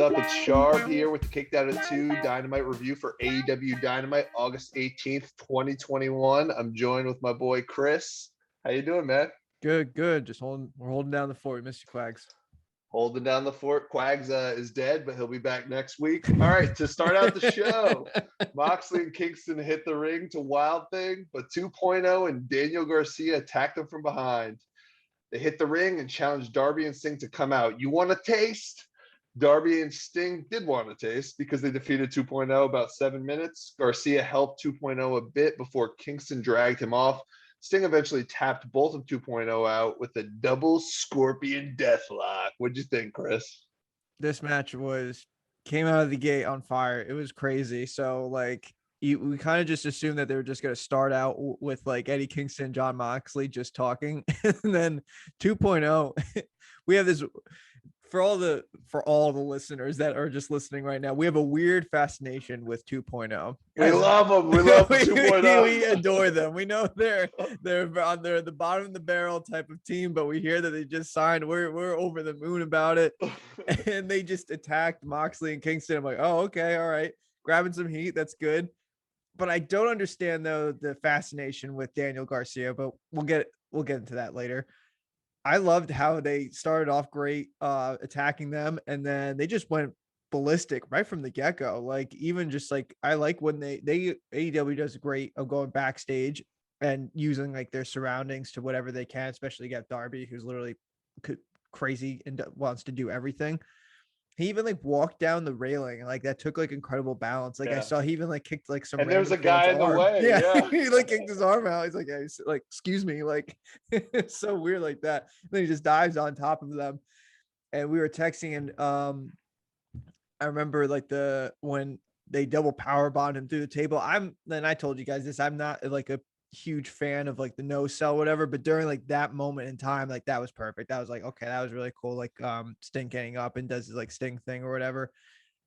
up? It's Sharp here with the Kicked Out at 2 Dynamite review for AEW Dynamite, August 18th, 2021. I'm joined with my boy Chris. How you doing, man? Good. We're holding down the fort. We missed you, Quags. Holding down the fort. Quags is dead, but he'll be back next week. All right, to start out the show, Moxley and Kingston hit the ring to Wild Thing, but 2.0 and Daniel Garcia attacked them from behind. They hit the ring and challenged Darby and Sting to come out. You want a taste? Darby and Sting did want a taste because they defeated 2.0 about 7 minutes. Garcia helped 2.0 a bit before Kingston dragged him off. Sting eventually tapped both of 2.0 out with a double scorpion deathlock. What'd you think, Chris? This match came out of the gate on fire. It was crazy. So we kind of just assumed that they were just going to start out with like Eddie Kingston, John Moxley just talking, and then 2.0. We have this for all the listeners that are just listening right now. We have a weird fascination with 2.0. We love them. We love 2.0. We adore them. We know they're the bottom of the barrel type of team, but we hear that they just signed. We're over the moon about it, and they just attacked Moxley and Kingston. I'm like, oh, okay, all right, grabbing some heat. That's good. But I don't understand though the fascination with Daniel Garcia. But we'll get into that later. I loved how they started off great, attacking them, and then they just went ballistic right from the get-go. Like, even just like, I like when they AEW does great of going backstage and using like their surroundings to whatever they can, especially get Darby, who's literally crazy and wants to do everything. He even like walked down the railing, and like that took like incredible balance. Like, I saw he even like kicked like some, and there's a guy in the way. Yeah. He like kicked his arm out. He's like, yeah, he's like, excuse me, like it's so weird like that. And then he just dives on top of them. And we were texting, and I remember like when they double power bombed him through the table. I told you guys this, I'm not like a huge fan of like the no sell whatever, but during like that moment in time, like that was perfect. I was like, okay, that was really cool. Like Sting getting up and does his like Sting thing or whatever,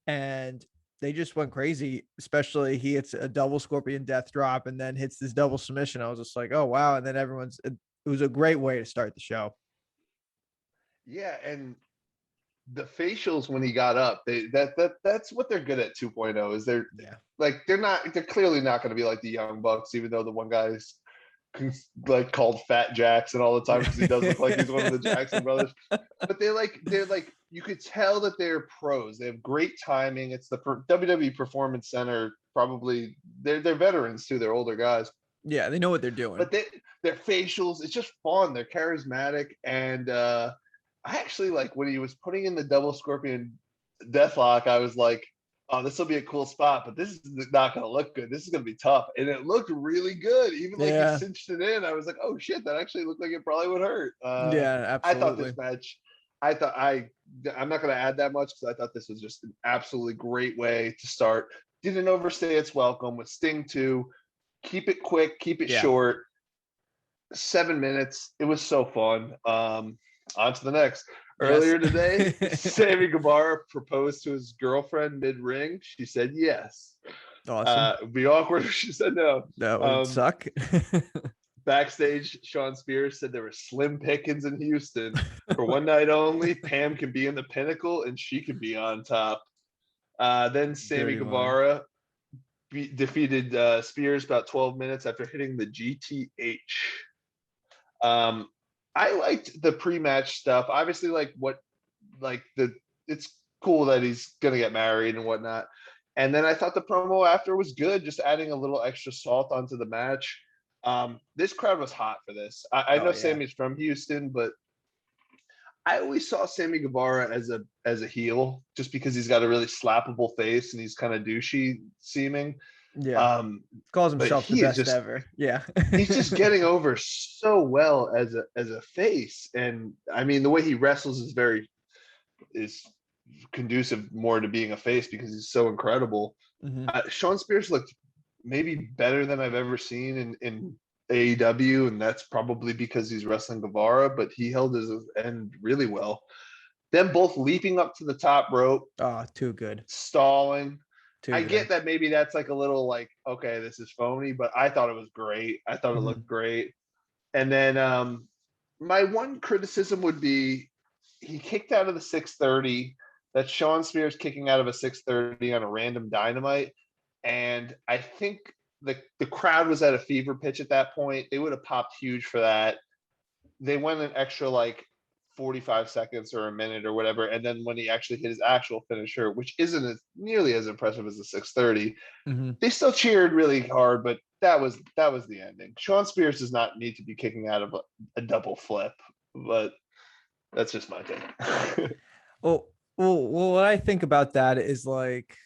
and they just went crazy. Especially he hits a double scorpion death drop and then hits this double submission. I was just like, oh wow. And then it was a great way to start the show. Yeah, and the facials when he got up, that's what they're good at. 2.0 is they're clearly not going to be like the Young Bucks, even though the one guy's like called Fat Jackson all the time because he does look like he's one of the Jackson brothers. But they're like you could tell that they're pros. They have great timing. It's the WWE Performance Center. Probably they're veterans too. They're older guys. Yeah, they know what they're doing. But their facials, it's just fun. They're charismatic, and I actually like when he was putting in the double scorpion deathlock. I was like, oh, this will be a cool spot, but this is not going to look good. This is going to be tough. And it looked really good. Even like he cinched it in. I was like, oh shit, that actually looked like it probably would hurt. Yeah, absolutely. I thought this match, I'm not going to add that much because I thought this was just an absolutely great way to start. Didn't overstay its welcome with Sting 2. Keep it quick, keep it short. 7 minutes. It was so fun. On to the next. Earlier today, Sammy Guevara proposed to his girlfriend mid-ring. She said yes. Awesome. It'd be awkward if she said no. That would suck. Backstage, Sean Spears said there were slim pickings in Houston. For one night only, Pam can be in the pinnacle and she can be on top. Then Sammy Guevara defeated Spears about 12 minutes after hitting the GTH. I liked the pre-match stuff. Obviously, it's cool that he's gonna get married and whatnot. And then I thought the promo after was good, just adding a little extra salt onto the match. This crowd was hot for this. I know Sammy's from Houston, but I always saw Sammy Guevara as a heel, just because he's got a really slappable face and he's kind of douchey seeming. Yeah. Calls himself the best ever. Yeah. He's just getting over so well as a face. And I mean, the way he wrestles is conducive more to being a face because he's so incredible. Mm-hmm. Sean Spears looked maybe better than I've ever seen in AEW, and that's probably because he's wrestling Guevara, but he held his end really well. Them both leaping up to the top rope. Oh, too good. Stalling. I get that maybe that's like a little like, okay, this is phony, but I thought it was great. I thought it looked great. And then my one criticism would be he kicked out of the 630 That's Sean Spears kicking out of a 630 on a random Dynamite. And I think the crowd was at a fever pitch at that point. They would have popped huge for that. They went an extra like 45 seconds or a minute or whatever. And then when he actually hit his actual finisher, which isn't nearly as impressive as the 630, they still cheered really hard, but that was the ending. Sean Spears does not need to be kicking out of a double flip, but that's just my take. Well, what I think about that is like,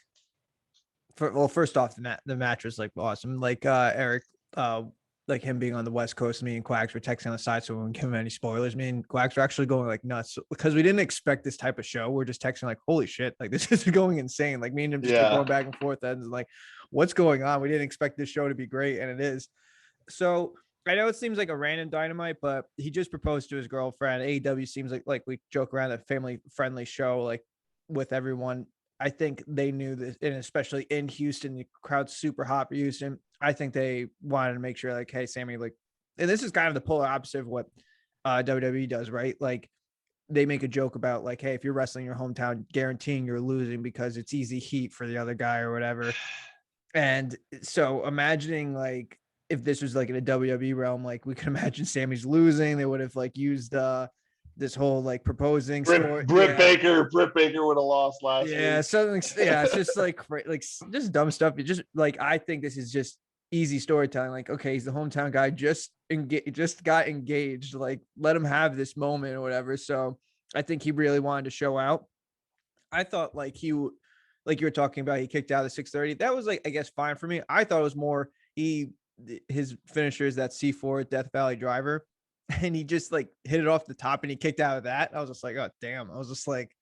first off, the match was like awesome. Like Eric, like him being on the West Coast, me and Quacks were texting on the side, so we wouldn't give him any spoilers. Me and Quacks were actually going like nuts because we didn't expect this type of show. We're just texting like, holy shit, like this is going insane. Like me and him just kept going back and forth and like, what's going on? We didn't expect this show to be great, and it is. So I know it seems like a random Dynamite, but he just proposed to his girlfriend. AEW seems like we joke around, a family friendly show, like with everyone. I think they knew this, and especially in Houston, the crowd's super hot for Houston. I think they wanted to make sure, like, hey, Sammy, like, and this is kind of the polar opposite of what WWE does, right? Like, they make a joke about, like, hey, if you're wrestling your hometown, guaranteeing you're losing because it's easy heat for the other guy or whatever. And so, imagining like if this was like in a WWE realm, like we could imagine Sammy's losing. They would have like used this whole like proposing story. Britt Baker would have lost last week. Yeah, something. Yeah, it's just like just dumb stuff. It just like I think this is just easy storytelling. Like, okay, he's the hometown guy, just got engaged. Like, let him have this moment or whatever. So I think he really wanted to show out. I thought like you were talking about, he kicked out of the 630. That was like, I guess, fine for me. I thought it was more his finisher is that C4 Death Valley driver. And he just like hit it off the top and he kicked out of that. I was just like, oh damn. I was just like,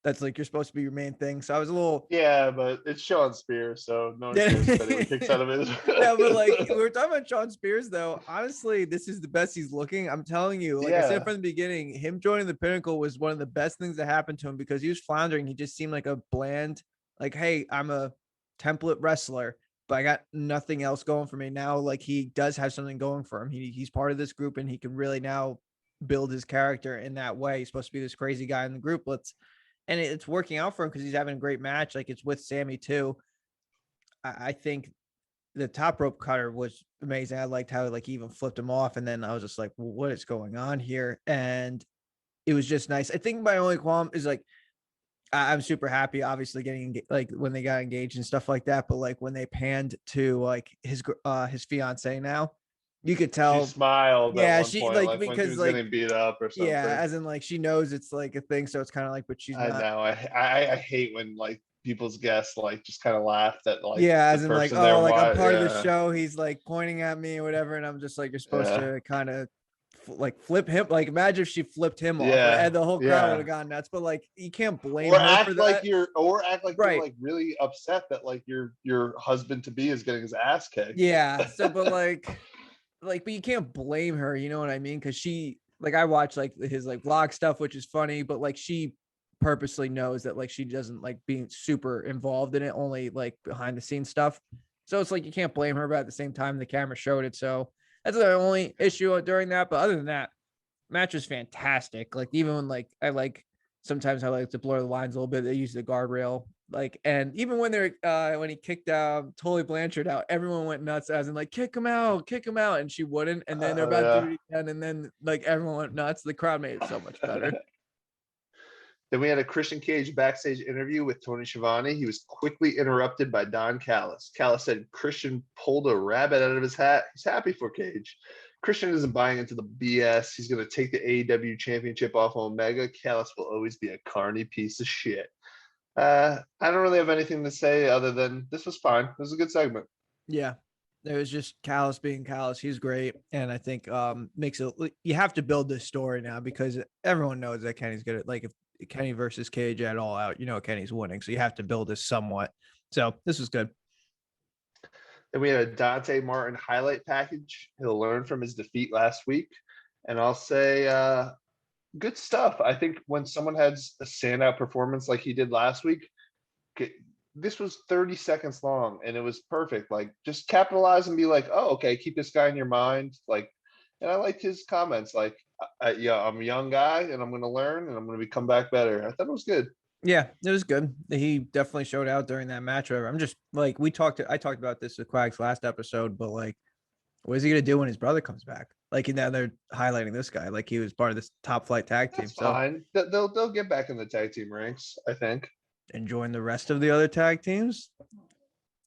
that's like, you're supposed to be your main thing. So I was a little, yeah, but it's Sean Spears, so no one cares that he kicks out of it. No, but like we were talking about Sean Spears though. Honestly, this is the best he's looking. I'm telling you, like I said from the beginning, him joining the Pinnacle was one of the best things that happened to him because he was floundering. He just seemed like a bland, like, hey, I'm a template wrestler, but I got nothing else going for me now. Like he does have something going for him. He's part of this group and he can really now build his character in that way. He's supposed to be this crazy guy in the group. And it's working out for him because he's having a great match. Like it's with Sammy too. I think the top rope cutter was amazing. I liked how like he even flipped him off. And then I was just like, well, what is going on here? And it was just nice. I think my only qualm is like, I'm super happy, obviously getting like when they got engaged and stuff like that. But like when they panned to like his fiance now, you could tell she smiled. Yeah, at one she point, like because because she was like getting beat up or something. Yeah, as in like she knows it's like a thing, so it's kind of like, but she's not. I know. I hate when like people's guests like just kind of laughed at like as in like, oh, like I'm part of the yeah. show. He's like pointing at me or whatever, and I'm just like, you're supposed to kind of like flip him. Like imagine if she flipped him off, and the whole crowd would have gone nuts. But like you can't blame her act for like that. you're like really upset that like your husband to be is getting his ass kicked. Yeah. So, but but you can't blame her. You know what I mean? Because she like I watch like his like vlog stuff, which is funny, but like she purposely knows that like she doesn't like being super involved in it, only like behind the scenes stuff. So it's like you can't blame her, but at the same time the camera showed it. So that's the only issue during that. But other than that, match was fantastic. Like even when like sometimes I like to blur the lines a little bit. They use the guardrail, like, and even when they're when he kicked Tully Blanchard out, everyone went nuts, as in like kick him out, and she wouldn't. And then they're about to do it again, and then like everyone went nuts. The crowd made it so much better. Then we had a Christian Cage backstage interview with Tony Schiavone. He was quickly interrupted by Don Callis. Callis said Christian pulled a rabbit out of his hat. He's happy for Cage. Christian isn't buying into the BS. He's going to take the AEW championship off Omega. Callis will always be a carny piece of shit. I don't really have anything to say other than this was fine. It was a good segment. Yeah. There was just Callis being Callis. He's great. And I think makes it, you have to build this story now because everyone knows that Kenny's good at, like, if Kenny versus Cage at All Out, you know Kenny's winning. So you have to build this somewhat. So this was good. Then we had a Dante Martin highlight package. He'll learn from his defeat last week. And I'll say good stuff. I think when someone has a standout performance like he did last week, this was 30 seconds long and it was perfect. Like just capitalize and be like, oh, okay, keep this guy in your mind. Like, and I liked his comments. Like, I'm a young guy and I'm going to learn and I'm going to come back better. I thought it was good. Yeah, it was good. He definitely showed out during that match. Whatever. I'm just like I talked about this with Quag's last episode, but like, what is he gonna do when his brother comes back? Like, now they're highlighting this guy like he was part of this top flight tag team. That's So fine. They'll get back in the tag team ranks, I think. and join the rest of the other tag teams.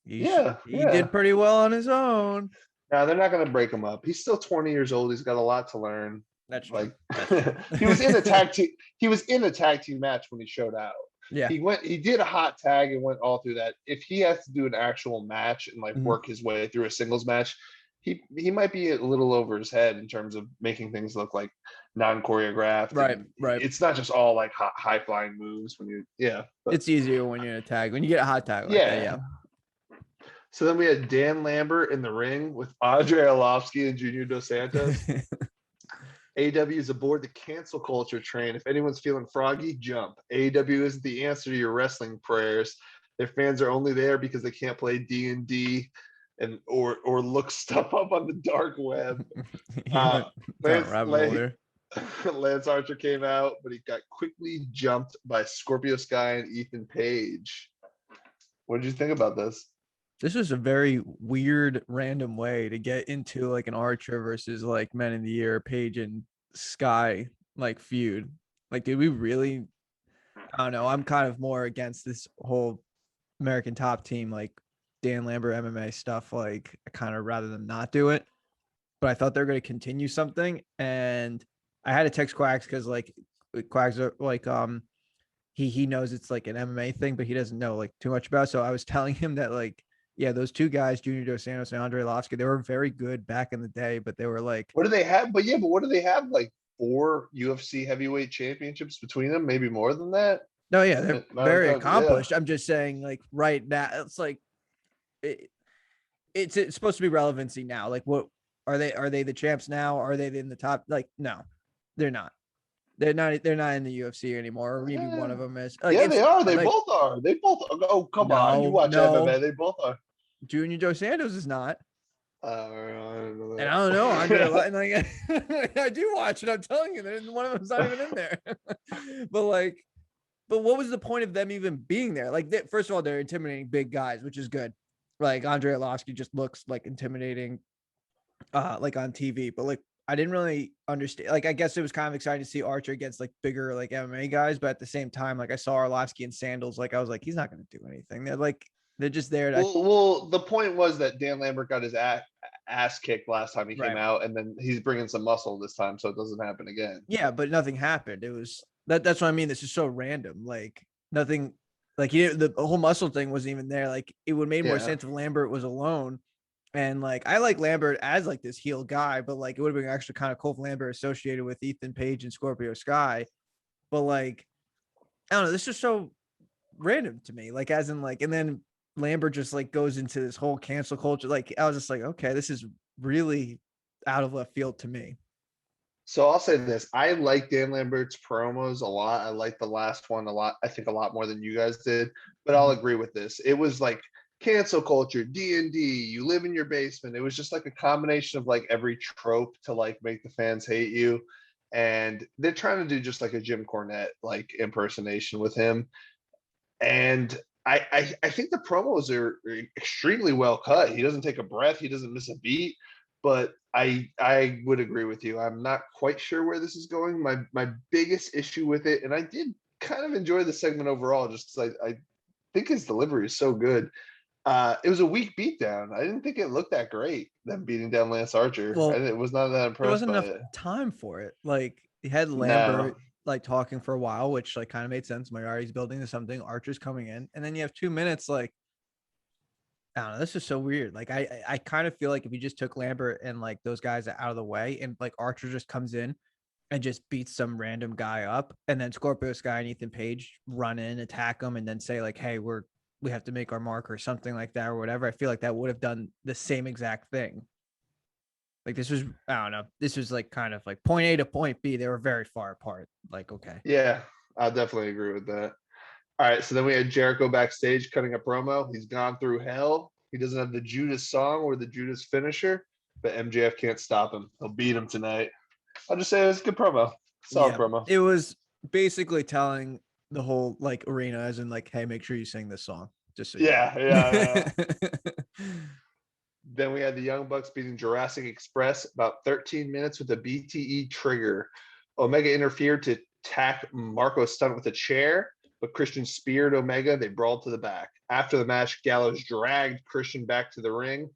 Yeah, He yeah. did pretty well on his own. No, they're not going to break him up. He's still 20 years old. He's got a lot to learn. That's true. Like That's true. he was in a tag team. He was in a tag team match when he showed out. Yeah. He did a hot tag and went all through that. If he has to do an actual match and like work his way through a singles match, he might be a little over his head in terms of making things look like non-choreographed. Right. Right. It's not just all like high flying moves when you but, It's easier when you're in a tag. When you get a hot tag like that, yeah. So then we had Dan Lambert in the ring with Andre Arlovsky and Junior Dos Santos. AEW is aboard the cancel culture train. If anyone's feeling froggy, jump. AEW isn't the answer to your wrestling prayers. Their fans are only there because they can't play D&D or look stuff up on the dark web. Lance Archer came out, but he got quickly jumped by Scorpio Sky and Ethan Page. What did you think about this? This was a very weird, random way to get into like an Archer versus like Men in the Year, Page and Sky like feud. Like, did we really? I don't know. I'm kind of more against this whole American Top Team, like Dan Lambert MMA stuff. Like, I kind of rather than not do it. But I thought they were going to continue something, and I had to text Quacks because like Quacks are like he knows it's like an MMA thing, but he doesn't know like too much about it. So I was telling him that like, yeah, those two guys, Junior Dos Santos and Andre Arlovsky, they were very good back in the day, but they were like, what do they have? But what do they have? Like 4 UFC heavyweight championships between them, maybe more than that. No, yeah, they're very accomplished. Yeah. I'm just saying, like right now, it's like it's supposed to be relevancy now. Like, what are they? Are they the champs now? Are they in the top? Like, no, they're not. They're not in the UFC anymore. Or maybe one of them is. Like, yeah, they are. They like, both are. They both. Oh, come on! You watch MMA. They both are. Junior Dos Santos is not. And I don't know. Andre, like, I do watch it. I'm telling you, one of them's not even in there. But what was the point of them even being there? Like, first of all, they're intimidating big guys, which is good. Like Andre Arlovsky just looks like intimidating, like on TV. But like, I didn't really understand. Like, I guess it was kind of exciting to see Archer against like bigger like MMA guys, but at the same time, like I saw Arlovsky in sandals. Like, I was like, he's not going to do anything. They're just there. Well, the point was that Dan Lambert got his ass kicked last time he came out, and then he's bringing some muscle this time, so it doesn't happen again. Yeah, but nothing happened. It was that's what I mean. This is so random. Like, nothing. Like, the whole muscle thing wasn't even there. Like, it would make more sense if Lambert was alone. And like, I like Lambert as like this heel guy, but like, it would have been actually kind of cool if Lambert associated with Ethan Page and Scorpio Sky. But like, I don't know. This is so random to me. Like, as in like, and then Lambert just like goes into this whole cancel culture. Like, I was just like, okay, this is really out of left field to me. So I'll say this. I like Dan Lambert's promos a lot. I like the last one a lot. I think a lot more than you guys did, but I'll agree with this. It was like cancel culture, D&D, you live in your basement. It was just like a combination of like every trope to like make the fans hate you. And they're trying to do just like a Jim Cornette like impersonation with him. And I think the promos are extremely well cut. He doesn't take a breath. He doesn't miss a beat. But I would agree with you. I'm not quite sure where this is going. My biggest issue with it, and I did kind of enjoy the segment overall, just because I think his delivery is so good. It was a weak beatdown. I didn't think it looked that great, them beating down Lance Archer. Well, it was not that impressed. There wasn't enough time for it. Like, he had Lambert like talking for a while, which like kind of made sense. Moriarty's building to something. Archer's coming in, and then you have 2 minutes. Like, I don't know. This is so weird. Like, I kind of feel like if you just took Lambert and like those guys out of the way, and like Archer just comes in and just beats some random guy up, and then Scorpio Sky and Ethan Page run in, attack him, and then say like, "Hey, we have to make our mark," or something like that, or whatever. I feel like that would have done the same exact thing. Like, this was, I don't know. This was like kind of like point A to point B. They were very far apart. Like, okay. Yeah, I definitely agree with that. All right, so then we had Jericho backstage cutting a promo. He's gone through hell. He doesn't have the Judas song or the Judas finisher, but MJF can't stop him. He'll beat him tonight. I'll just say it was a good promo. Solid promo. It was basically telling the whole like arena, as in like, hey, make sure you sing this song. Just so you Yeah, know. Then we had the Young Bucks beating Jurassic Express about 13 minutes with a BTE trigger. Omega interfered to attack Marco Stunt with a chair, but Christian speared Omega. They brawled to the back. After the match, Gallows dragged Christian back to the ring,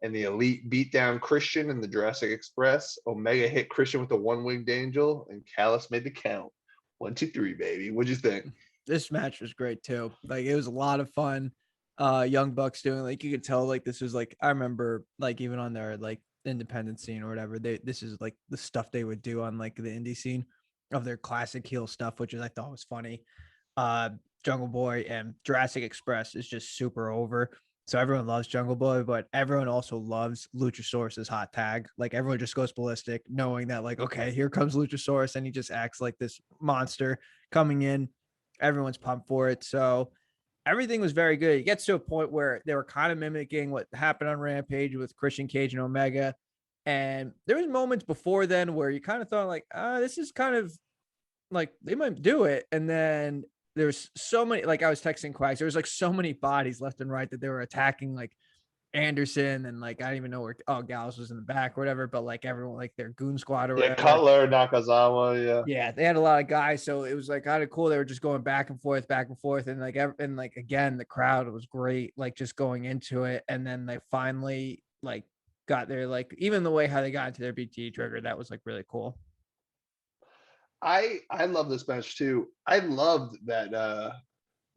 and the Elite beat down Christian in the Jurassic Express. Omega hit Christian with a one-winged angel, and Callis made the count. 1, 2, 3, baby. What'd you think? This match was great too. Like it was a lot of fun. Young Bucks doing, like, you could tell like this was like, I remember like even on their like independent scene or whatever, this is like the stuff they would do on like the indie scene of their classic heel stuff, which is I thought was funny. Jungle Boy and Jurassic Express is just super over. So everyone loves Jungle Boy, but everyone also loves Luchasaurus's hot tag. Like everyone just goes ballistic knowing that like, okay, here comes Luchasaurus, and he just acts like this monster coming in. Everyone's pumped for it. So everything was very good. It gets to a point where they were kind of mimicking what happened on Rampage with Christian Cage and Omega. And there was moments before then where you kind of thought like, this is kind of like they might do it. And then there's so many, like I was texting Quacks, there was like so many bodies left and right that they were attacking, like Anderson, and like I don't even know where Gallows was in the back or whatever, but like everyone, like their goon squad or Yeah, whatever. Cutler, Nakazawa, yeah. Yeah, they had a lot of guys, so it was like kind of cool. They were just going back and forth, and like again, the crowd was great, like just going into it, and then they finally like got their, like, even the way how they got into their BT trigger, that was like really cool. I love this match too. I loved that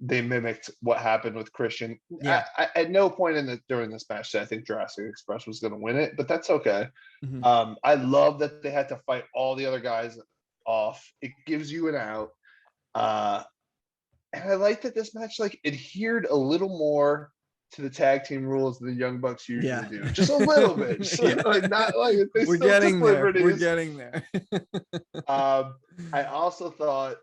they mimicked what happened with Christian. Yeah. I at no point during this match did I think Jurassic Express was going to win it, but that's okay. Mm-hmm. I love that they had to fight all the other guys off. It gives you an out. And I like that this match like adhered a little more to the tag team rules than the Young Bucks usually do. Just a little bit. Just like not like they We're still getting took there. liberties. We're getting there. I also thought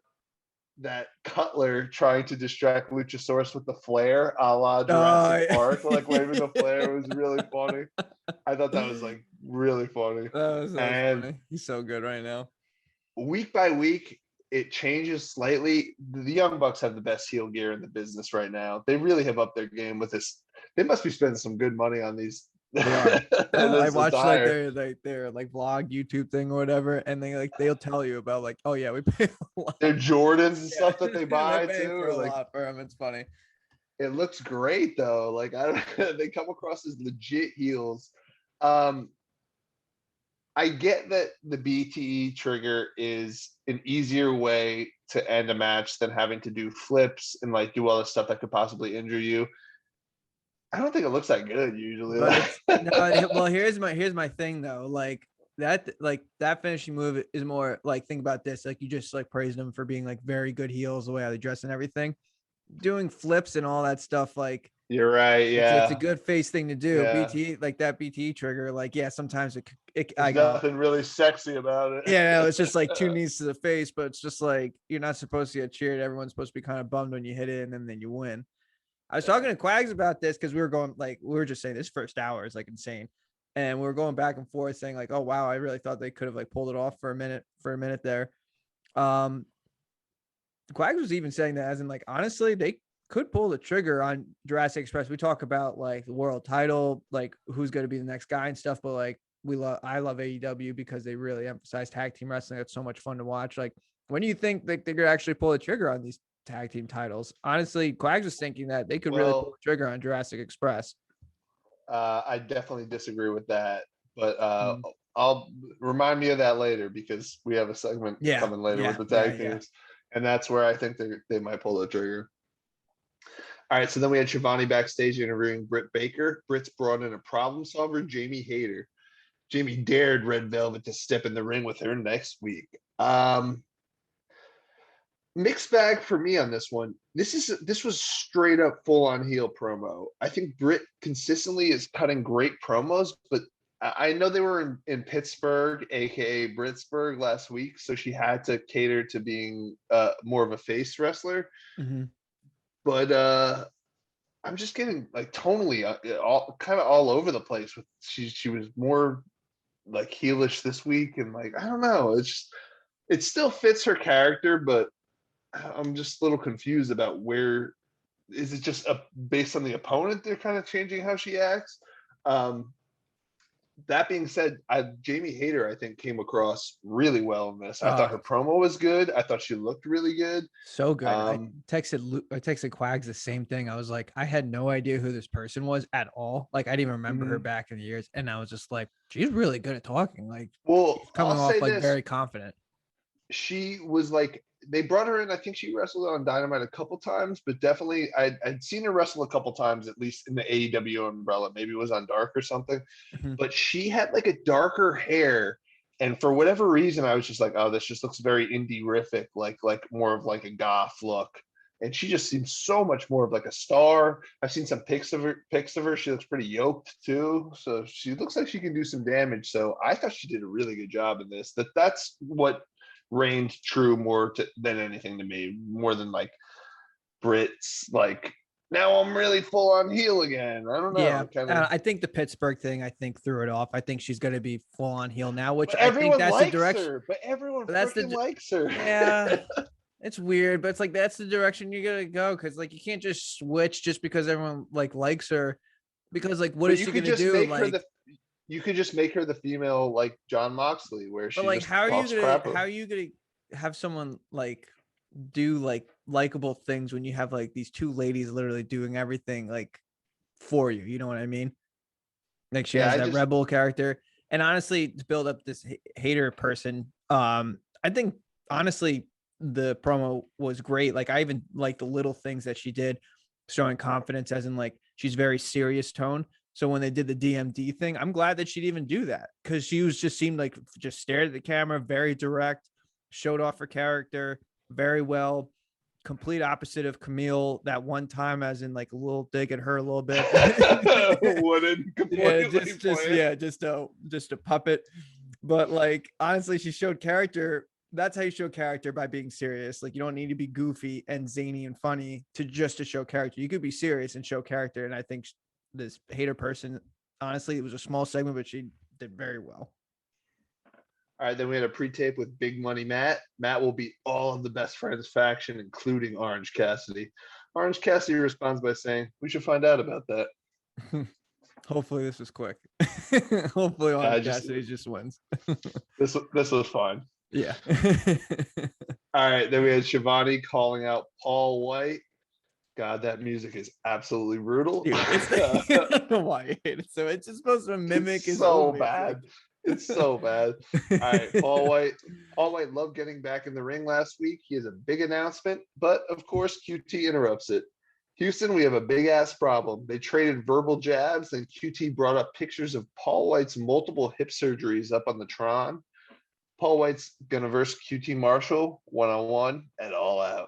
that Cutler trying to distract Luchasaurus with the flare a la Jurassic Park, like waving the flare, was really funny. I thought that was like really funny. That was And funny. He's so good right now. week by week, it changes slightly. The Young Bucks have the best heel gear in the business right now. They really have upped their game with this. They must be spending some good money on these. They are. I watched like attire. their like vlog YouTube thing or whatever, and they'll tell you about like, oh yeah, we pay a lot. Their Jordans and stuff that they buy pay too. for a Like, lot for them. It's funny. it looks great though. Like they come across as legit heels. I get that the BTE trigger is an easier way to end a match than having to do flips and like do all the stuff that could possibly injure you. I don't think it looks that good usually. But no, well, here's my thing though. Like that finishing move is more like, think about this. Like you just like praised them for being like very good heels, the way how they dress and everything. Doing flips and all that stuff, like, You're right. Yeah. it's a good face thing to do. Yeah. BT, like that BT trigger, like, yeah, sometimes There's nothing really sexy about it. Yeah, no, it's just like 2 knees to the face, but it's just like you're not supposed to get cheered. Everyone's supposed to be kind of bummed when you hit it, and then you win. I was talking to Quags about this because we were just saying this first hour is like insane, and we were going back and forth saying like, oh wow, I really thought they could have like pulled it off for a minute there. Quags was even saying that, as in like, honestly, they could pull the trigger on Jurassic Express. We talk about like the world title, like who's going to be the next guy and stuff, but like I love AEW because they really emphasize tag team wrestling. It's so much fun to watch. Like, when do you think like they're going to actually pull the trigger on these tag team titles? Honestly, Quags was thinking that they could really pull the trigger on Jurassic Express. I definitely disagree with that, but I'll remind me of that later because we have a segment coming later with the tag teams, and that's where I think they might pull the trigger. All right, so then we had Shivani backstage interviewing Britt Baker. Britt's brought in a problem solver, Jamie Hayter. Jamie dared Red Velvet to step in the ring with her next week. Mixed bag for me on this one. This was straight up full on heel promo. I think Britt consistently is cutting great promos, but I know they were in Pittsburgh, aka Britsburg, last week, so she had to cater to being more of a face wrestler. Mm-hmm. But I'm just getting like tonally all over the place. With she was more like heelish this week, and like I don't know, it still fits her character, but I'm just a little confused about where is it just based on the opponent they're kind of changing how she acts. Um, that being said, Jamie Hayter, I think, came across really well in this. I thought her promo was good. I thought she looked really good. So good. I texted Quags the same thing. I was like, I had no idea who this person was at all. Like, I didn't even remember her back in the years. And I was just like, she's really good at talking. Like, well, she's coming I'll off say like this. very confident. She was like, they brought her in. I think she wrestled on Dynamite a couple times, but definitely I'd seen her wrestle a couple times, at least in the AEW umbrella. Maybe it was on Dark or something. But she had like a darker hair. And for whatever reason, I was just like, oh, this just looks very indie-rific, like more of like a goth look. And she just seems so much more of like a star. I've seen some pics of her. She looks pretty yoked too. So she looks like she can do some damage. So I thought she did a really good job in this. That's what reigned true more than anything to me, more than like Brit's like, now I'm really full on heel again. I don't know. Yeah, I think the Pittsburgh thing, I think, threw it off. I think she's going to be full on heel now, which but I think everyone that's the likes direction. her. But everyone That's freaking likes her. Yeah, it's weird, but it's like that's the direction you're gonna go, because like you can't just switch just because everyone like likes her, because like what is she gonna do? Like, you could just make her the female like John Moxley, where she like just talks crap. how are you gonna have someone like do like likable things when you have like these two ladies literally doing everything like for you? You know what I mean? Like she has that rebel character, and honestly, to build up this hater person, I think honestly the promo was great. Like I even like the little things that she did, showing confidence, as in like she's very serious tone. So when they did the DMD thing, I'm glad that she'd even do that, because she was just seemed like just stared at the camera, very direct, showed off her character very well. Complete opposite of Camille that one time, as in like a little dig at her a little bit. Just a puppet. But like honestly, she showed character. That's how you show character, by being serious. Like you don't need to be goofy and zany and funny to show character. You could be serious and show character. And I think this hater person, honestly, it was a small segment, but she did very well. All right, then we had a pre-tape with Big Money Matt. Matt will beat all of the Best Friends faction, including Orange Cassidy. Orange Cassidy responds by saying, "We should find out about that." Hopefully this was quick. Hopefully Orange Cassidy just wins. This was fine. Yeah. All right, then we had Shivani calling out Paul White. God, that music is absolutely brutal. Dude, I don't know why I hate it. So it's just supposed to mimic his so bad. It's so bad. All right, Paul White loved getting back in the ring last week. He has a big announcement, but of course QT interrupts it. Houston, we have a big ass problem. They traded verbal jabs, and QT brought up pictures of Paul White's multiple hip surgeries up on the Tron. Paul White's gonna verse QT Marshall one-on-one and All Out.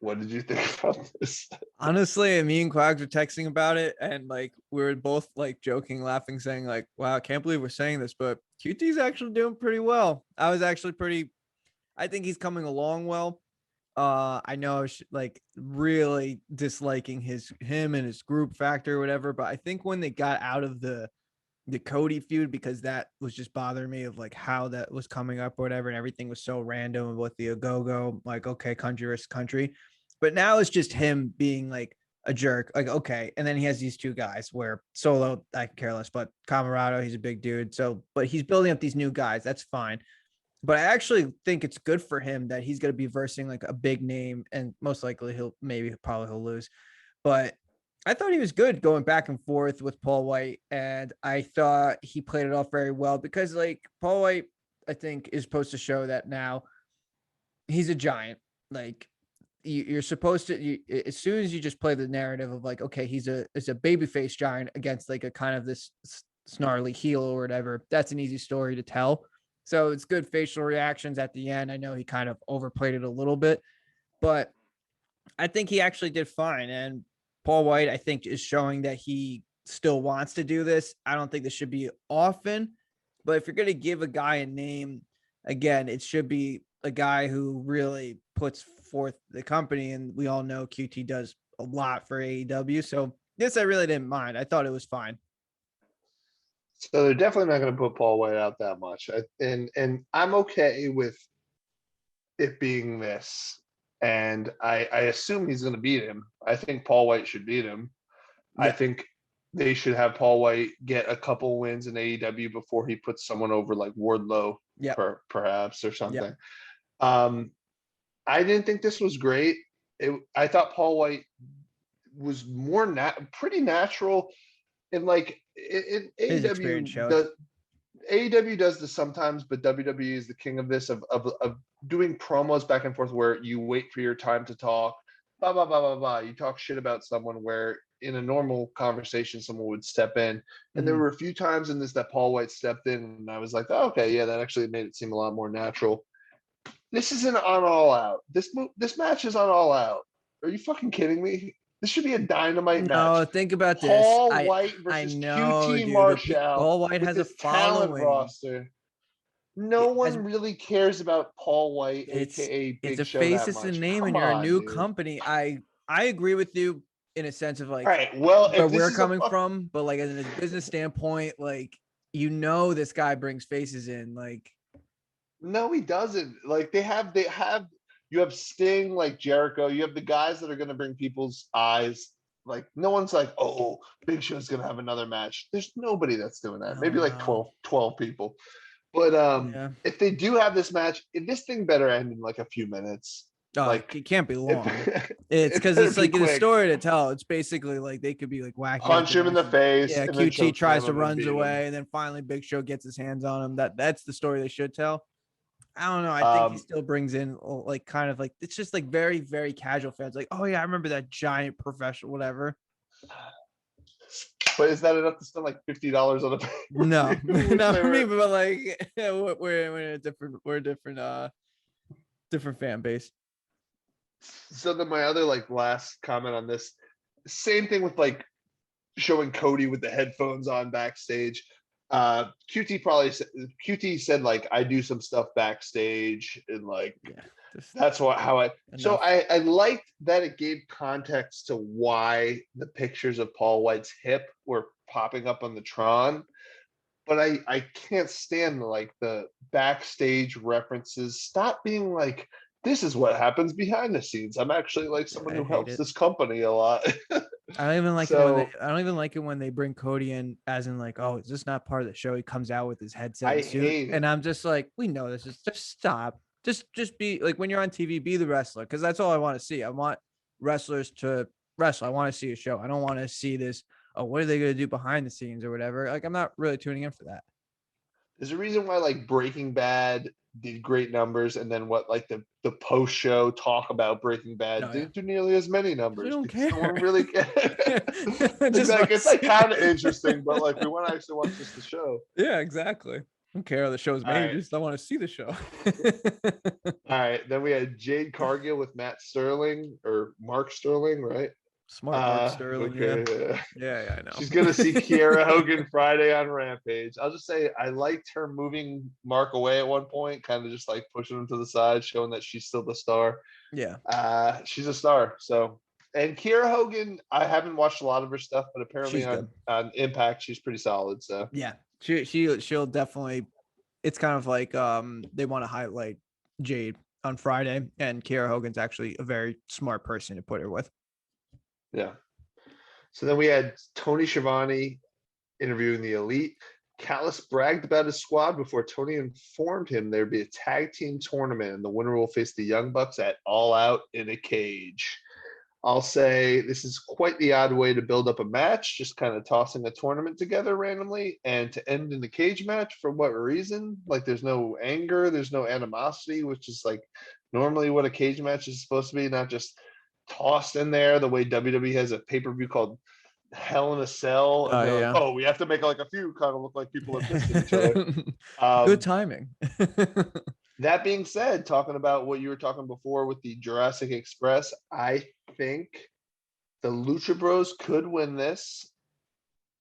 What did you think about this? Honestly, me and Quags were texting about it, and like we were both like joking, laughing, saying like, "Wow, I can't believe we're saying this," but QT's actually doing pretty well. I think he's coming along well. I know I was like really disliking him and his group factor or whatever, but I think when they got out of the Cody feud, because that was just bothering me of like how that was coming up or whatever, and everything was so random with the go like, okay, country versus country. But now it's just him being like a jerk, like, okay. And then he has these two guys where Solo, I can care less, but Camarado, he's a big dude. So, but he's building up these new guys. That's fine. But I actually think it's good for him that he's going to be versing like a big name, and most likely he'll lose. But I thought he was good going back and forth with Paul White, and I thought he played it off very well, because like Paul White, I think, is supposed to show that now he's a giant. Like you're supposed to, as soon as you just play the narrative of like, okay, he's a babyface giant against like a kind of this snarly heel or whatever, that's an easy story to tell. So it's good facial reactions at the end. I know he kind of overplayed it a little bit, but I think he actually did fine. And Paul White, I think, is showing that he still wants to do this. I don't think this should be often, but if you're going to give a guy a name, again, it should be a guy who really puts forth the company. And we all know QT does a lot for AEW. So this I really didn't mind. I thought it was fine. So they're definitely not going to put Paul White out that much. And I'm okay with it being this. and I assume he's going to beat him. I think Paul White should beat him. I think they should have Paul White get a couple wins in AEW before he puts someone over like Wardlow, perhaps, or something. I didn't think this was great. I thought Paul White was more pretty natural, and like in AEW, AEW does this sometimes, but WWE is the king of this, of doing promos back and forth where you wait for your time to talk, blah blah blah blah blah. You talk shit about someone where in a normal conversation someone would step in, and there were a few times in this that Paul White stepped in, and I was like, oh, okay, yeah, that actually made it seem a lot more natural. This isn't on All Out. This match is on All Out. Are you fucking kidding me? This should be a Dynamite match. No, think about Paul this. White versus QT dude, Marshall. Paul White has a following. Roster. No one really cares about Paul White, aka Big It's Show. a face, it's a name, and you're a new company. I agree with you in a sense of like, all right, well, where we're coming from, but like in a business standpoint, like this guy brings faces in. Like, no, he doesn't. Like they have. You have Sting, like Jericho. You have the guys that are going to bring people's eyes. Like no one's like, oh, Big Show's going to have another match. There's nobody that's doing that. Maybe like 12 people. But if they do have this match, this thing better end in like a few minutes. Oh, like it can't be long. It's because it's like a story to tell. It's basically like they could be like whacking, punch him in the face. Yeah, QT tries to runs away, and then finally Big Show gets his hands on him. That's the story they should tell. I don't know. I think he still brings in like kind of like it's just like very, very casual fans. Like, oh yeah, I remember that giant professional, whatever. But is that enough to spend like $50 on a? No, not for me. But like, we're in a different fan base. So then my other like last comment on this, same thing with like showing Cody with the headphones on backstage. QT said like I do some stuff backstage and like that's how I so I liked that it gave context to why the pictures of Paul White's hip were popping up on the Tron, but I can't stand like the backstage references. Stop being like, this is what happens behind the scenes. I'm actually like someone who helps this company a lot. I don't even like it when I don't even like it when they bring Cody in as in like, oh, is this not part of the show? He comes out with his headset and suit, and I'm just like, we know this is just stop. Just be like when you're on TV, be the wrestler, because that's all I want to see. I want wrestlers to wrestle. I want to see a show. I don't want to see this. Oh, what are they going to do behind the scenes or whatever? Like, I'm not really tuning in for that. There's a reason why like Breaking Bad did great numbers, and then what like the post show talk about Breaking Bad didn't do nearly as many numbers. We don't care. No one really cares. It's like kind of interesting, but like we want to actually watch just the show. Yeah, exactly. I don't care how the show's made. Just I want to see the show. All right, then we had Jade Cargill with Matt Sterling or Mark Sterling, right? Smart Mark Sterling. Okay, yeah, I know. She's gonna see Kiera Hogan Friday on Rampage. I'll just say I liked her moving Mark away at one point, kind of just like pushing him to the side, showing that she's still the star. Yeah. She's a star. So, and Kiera Hogan, I haven't watched a lot of her stuff, but apparently on Impact, she's pretty solid. So yeah, she'll definitely. It's kind of like they want to highlight Jade on Friday, and Kiera Hogan's actually a very smart person to put her with. Yeah. So then we had Tony Schiavone interviewing the Elite. Callis bragged about his squad before Tony informed him there'd be a tag team tournament and the winner will face the Young Bucks at All Out in a cage. I'll say this is quite the odd way to build up a match, just kind of tossing a tournament together randomly and to end in a cage match. For what reason? Like there's no anger, there's no animosity, which is like normally what a cage match is supposed to be, not just tossed in there the way WWE has a pay-per-view called Hell in a Cell. And like, we have to make like a few kind of look like people are pissed at each other. Good timing. That being said, talking about what you were talking before with the Jurassic Express, I think the Lucha Bros could win this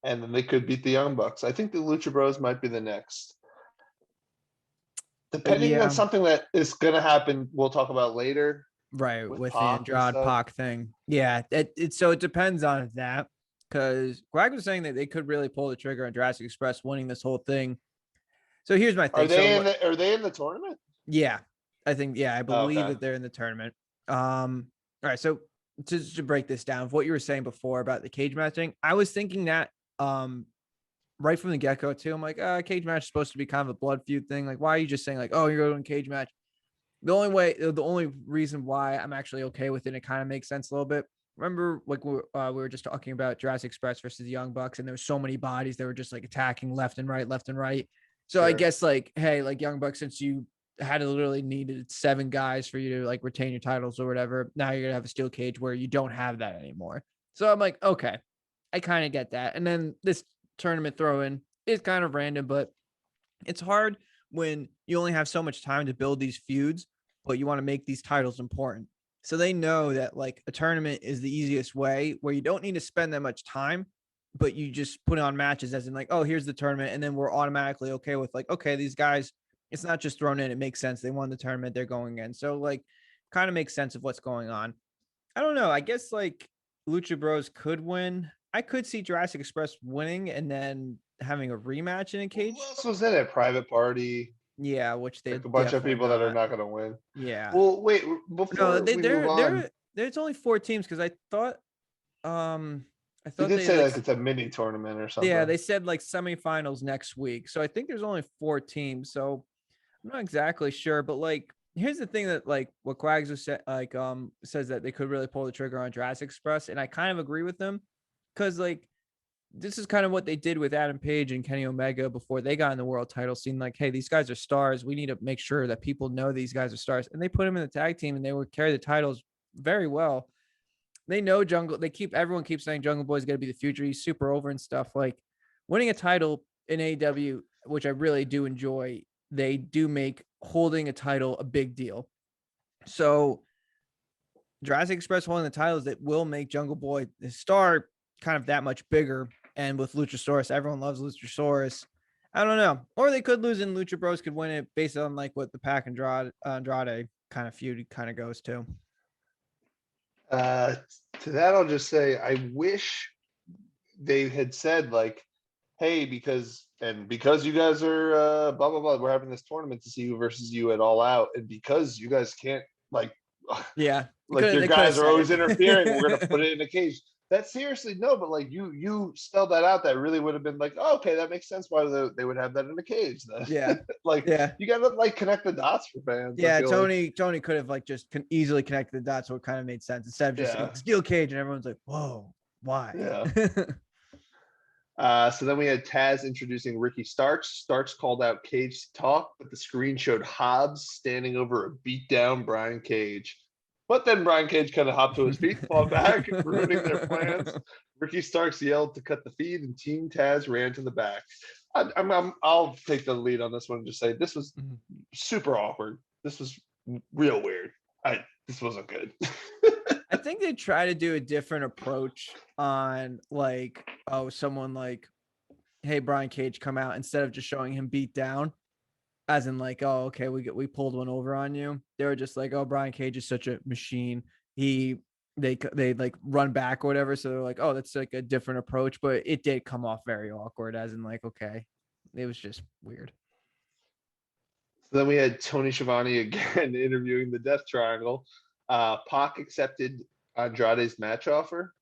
and then they could beat the Young Bucks. I think the Lucha Bros might be the next. Depending on something that is going to happen, we'll talk about later. Right, with the Andrade Pac thing. Yeah, so it depends on that, because Greg was saying that they could really pull the trigger on Jurassic Express winning this whole thing. So here's my thing. Are they in the tournament? Yeah, I think, I believe that they're in the tournament. All right, so to break this down, what you were saying before about the cage matching, I was thinking that right from the get-go too. I'm like, cage match is supposed to be kind of a blood feud thing. Like, why are you just saying like, oh, you're going cage match? The only reason why I'm actually okay with it, it kind of makes sense a little bit. Remember, like we were just talking about Jurassic Express versus the Young Bucks, and there was so many bodies that were just like attacking left and right, left and right. So I Sure. guess like, hey, like Young Bucks, since you had to literally needed 7 guys for you to like retain your titles or whatever, now you're gonna have a steel cage where you don't have that anymore. So I'm like, okay, I kind of get that. And then this tournament throw in is kind of random, but it's hard when you only have so much time to build these feuds, but you want to make these titles important. So they know that like a tournament is the easiest way where you don't need to spend that much time, but you just put on matches as in like, oh, here's the tournament. And then we're automatically okay with like, okay, these guys, it's not just thrown in. It makes sense. They won the tournament. They're going in. So like kind of makes sense of what's going on. I don't know. I guess like Lucha Bros could win. I could see Jurassic Express winning and then having a rematch in a Who cage. else was in it? Private Party. Yeah, which they're Like a bunch of definitely people that are not. not going to win. Yeah. Well, wait, No, before we move on, there's only 4 teams because I they thought did they say like like it's a mini tournament or yeah, something. they said like semifinals next week. So I think there's only 4 teams. So I'm not exactly sure, but like here's the thing that like what Quags was like says that they could really pull the trigger on Jurassic Express, and I kind of agree with them because like this is kind of what they did with Adam Page and Kenny Omega before they got in the world title scene. Like, hey, these guys are stars. We need to make sure that people know these guys are stars. And they put them in the tag team and they would carry the titles very well. They know everyone keeps saying Jungle Boy's going to be the future. He's super over and stuff. Like winning a title in AEW, which I really do enjoy, they do make holding a title a big deal. So Jurassic Express holding the titles that will make Jungle Boy the star kind of that much bigger. And with Luchasaurus, everyone loves Luchasaurus. I don't know. Or they could lose and Lucha Bros could win it based on like what the Pac Andrade kind of feud kind of goes to. Uh, to that, I'll just say I wish they had said like, "Hey, because you guys are blah blah blah, we're having this tournament to see you versus you at All Out, and because you guys can't like, Yeah. like your They could have guys are said always interfering, we're gonna it. put it in a cage." That seriously no, but like you spelled that out. That really would have been like, oh, okay, that makes sense why they would have that in a cage then. Yeah. Like Yeah. you gotta like connect the dots for fans. I Yeah. feel like Tony could have like just easily connected the dots, so it kind of made sense instead of just saying yeah, steel cage and everyone's like, whoa, why? yeah. So then we had Taz introducing Ricky Starks. Starks called out Cage to talk, but the screen showed Hobbs standing over a beat down Brian Cage. But then Brian Cage kind of hopped to his feet, fought back, ruining their plans. Ricky Starks yelled to cut the feed, and Team Taz ran to the back. I'll take the lead on this one and just say this was super awkward. This was real weird. This wasn't good. I think they try to do a different approach on like, oh, someone like, hey, Brian Cage come out instead of just showing him beat down, as in like, oh, okay, we pulled one over on you. They were just like, oh, Brian Cage is such a machine. They like run back or whatever. So they're like, oh, that's like a different approach, but it did come off very awkward, as in like, okay, it was just weird. So then we had Tony Schiavone again interviewing the Death Triangle. Pac accepted Andrade's match offer.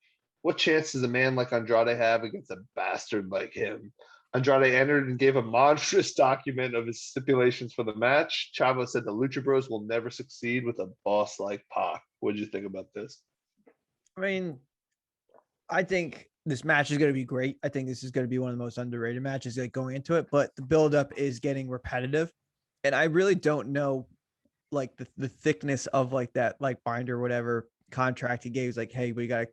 What chance does a man like Andrade have against a bastard like him? Andrade entered and gave a monstrous document of his stipulations for the match. Chavo said the Lucha Bros will never succeed with a boss like Pac. What did you think about this? I mean, I think this match is going to be great. I think this is going to be one of the most underrated matches like going into it, but the buildup is getting repetitive. And I really don't know like the thickness of like that, like binder, or whatever contract he gave. He's like, hey, we got to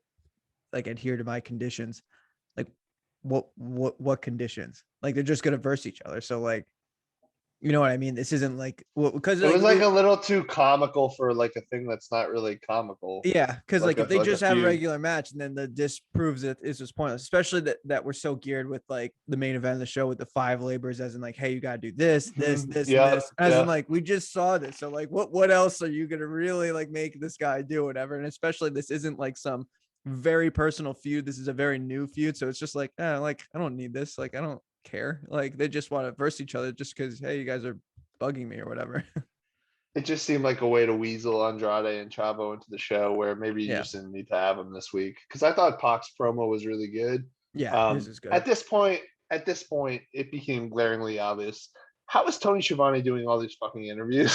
like adhere to my conditions. Like what conditions? Like they're just going to verse each other. So like, you know what I mean? This isn't like, well, because It like, was like a little too comical for like a thing that's not really comical, yeah, because like if they like a just have a feud. regular match and then the disc proves it is just pointless, especially that we're so geared with like the main event of the show with the 5 labors, as in like, hey, you gotta do this, this, Mhm. this, and Yeah, this, as in yeah. like we just saw this. So like what else are you gonna really like make this guy do, whatever? And especially this isn't like some very personal feud. This is a very new feud. So it's just like, like I don't need this. Like I don't care. Like they just want to verse each other just because hey, you guys are bugging me or whatever. It just seemed like a way to weasel Andrade and Chavo into the show where maybe you Yeah. just didn't need to have them this week. Because I thought Pac's promo was really good. Yeah, his is good. At this point, it became glaringly obvious. How is Tony Schiavone doing all these fucking interviews?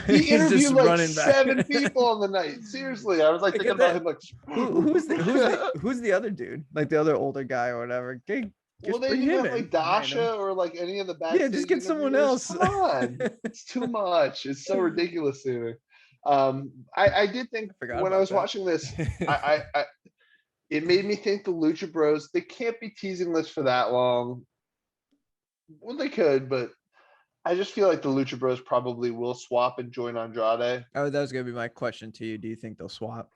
He He's interviewed just like running back. 7 people on the night. Seriously, I was like thinking about him like, who's the other dude? Like the other older guy or whatever. well, Just they bring didn't him have in. like Dasha or like any of the backstage. Yeah, just get someone interviewers. else. Come on, it's too much. It's so ridiculous to me. I did think when I was watching this, I it made me think the Lucha Bros, they can't be teasing this for that long. Well, they could, but I just feel like the Lucha Bros probably will swap and join Andrade. Oh, that was gonna be my question to you. Do you think they'll swap?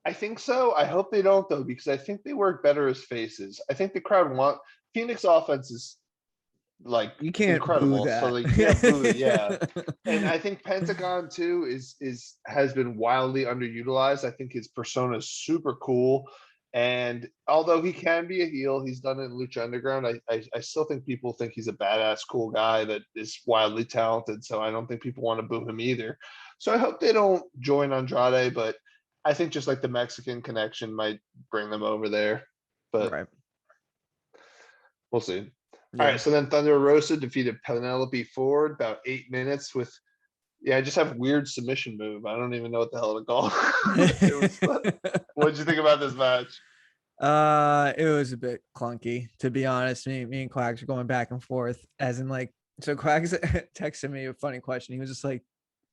I think so. I hope they don't though, because I think they work better as faces. I think the crowd want Phoenix offense is like You can't incredible. boo that. So like yeah, boo it, yeah. And I think Pentagon too is has been wildly underutilized. I think his persona is super cool. And although he can be a heel, he's done it in Lucha Underground. I still think people think he's a badass, cool guy that is wildly talented. So I don't think people want to boo him either. So I hope they don't join Andrade, but I think just like the Mexican connection might bring them over there. But Right. we'll see. Yeah. All right, so then Thunder Rosa defeated Penelope Ford about 8 minutes with, I just have weird submission move. I don't even know what the hell to call it. What did you think about this match? It was a bit clunky, to be honest. Me and Quacks are going back and forth, as in like, so Quacks texted me a funny question. He was just like,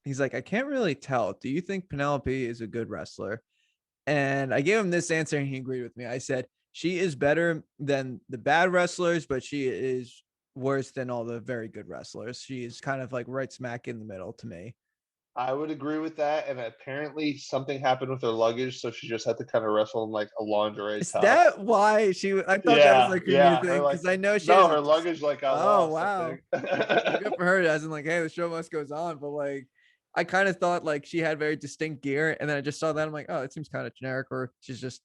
he's like, I can't really tell. Do you think Penelope is a good wrestler? And I gave him this answer and he agreed with me. I said, she is better than the bad wrestlers, but she is worse than all the very good wrestlers. She is kind of like right smack in the middle to me. I would agree with that. And apparently something happened with her luggage, so she just had to kind of wrestle in like a lingerie Is top. that why she? I thought that was like her new thing, because I know she. No, has her luggage like got oh lost, wow, good for her. As in like, hey, the show must goes on. But like, I kind of thought like she had very distinct gear, and then I just saw that I'm like, oh, it seems kind of generic, or she's just.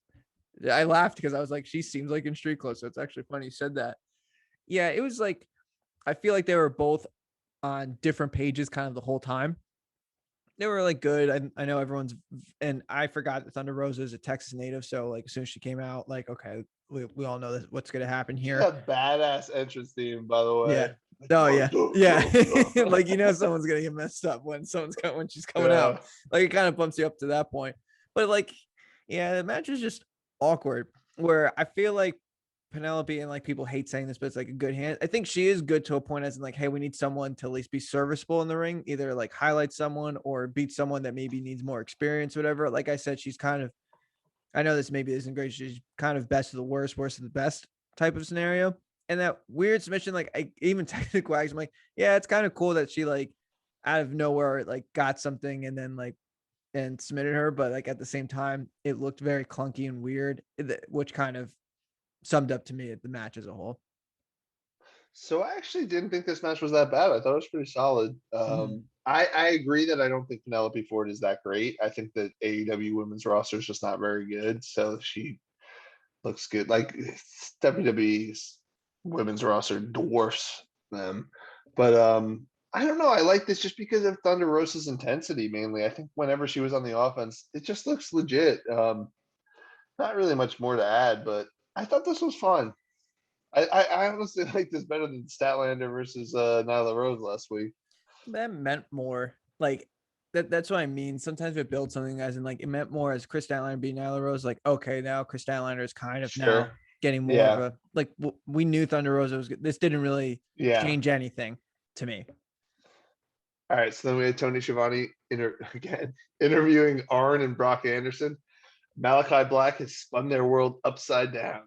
I laughed because I was like, she seems like in street clothes. So it's actually funny you said that. Yeah, it was like, I feel like they were both on different pages kind of the whole time. They were like good. I know everyone's, and I forgot that Thunder Rosa is a Texas native. So like as soon as she came out, like, okay, we all know this, what's going to happen here. A badass entrance theme, by the way. Yeah. Oh yeah, yeah. Like someone's gonna get messed up when she's coming out. Like it kind of bumps you up to that point. But like, yeah, the match is just awkward. Where I feel like Penelope, and like people hate saying this, but it's like a good hand. I think she is good to a point, as in like, hey, we need someone to at least be serviceable in the ring, either like highlight someone or beat someone that maybe needs more experience, whatever. Like I said, she's kind of, I know this maybe isn't great. She's kind of best of the worst of the best type of scenario. And that weird submission, like I even texted Quags, I'm like, yeah, it's kind of cool that she like out of nowhere like got something and then like and submitted her, but like at the same time, it looked very clunky and weird, which kind of summed up to me the match as a whole. So I actually didn't think this match was that bad. I thought it was pretty solid. I agree that I don't think Penelope Ford is that great. I think that AEW women's roster is just not very good. So she looks good. Like WWE's women's roster dwarfs them. But I don't know. I like this just because of Thunder Rosa's intensity mainly. I think whenever she was on the offense, it just looks legit. Not really much more to add, but I thought this was fun. I honestly like this better than Statlander versus Nyla Rose last week. That meant more. Like that's what I mean. Sometimes we build something as in like it meant more as Chris Statlander being Nyla Rose. Like, okay, now Chris Statlander is kind of now getting more of a, like we knew Thunder Rosa was good. This didn't really change anything to me. All right, so then we had Tony Schiavone interviewing Arn and Brock Anderson. Malachi Black has spun their world upside down.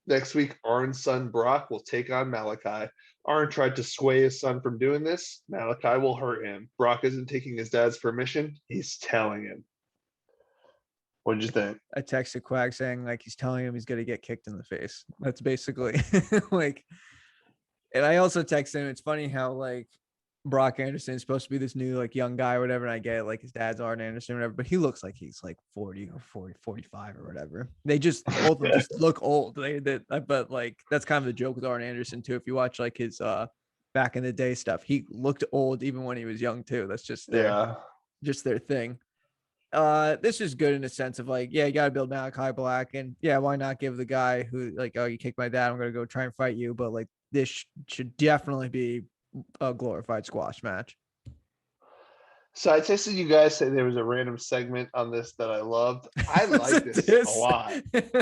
Next week, Arn's son Brock will take on Malachi. Arn tried to sway his son from doing this. Malachi will hurt him. Brock isn't taking his dad's permission. He's telling him. What did you think? I texted Quag saying like he's telling him he's gonna get kicked in the face. That's basically like. And I also texted him. It's funny how like Brock Anderson is supposed to be this new like young guy or whatever, and I get it, like his dad's Arn Anderson or whatever, but he looks like he's like 40 or 45 or whatever. They just both of them just look old. But like that's kind of the joke with Arn Anderson too. If you watch like his back in the day stuff. He looked old even when he was young too. That's just their thing. This is good in the sense of like, yeah, you gotta build Malachi Black, and yeah, why not give the guy who like, oh, you kicked my dad, I'm gonna go try and fight you, but like this should definitely be a glorified squash match. So I texted you guys say there was a random segment on this that I loved. I like this a lot.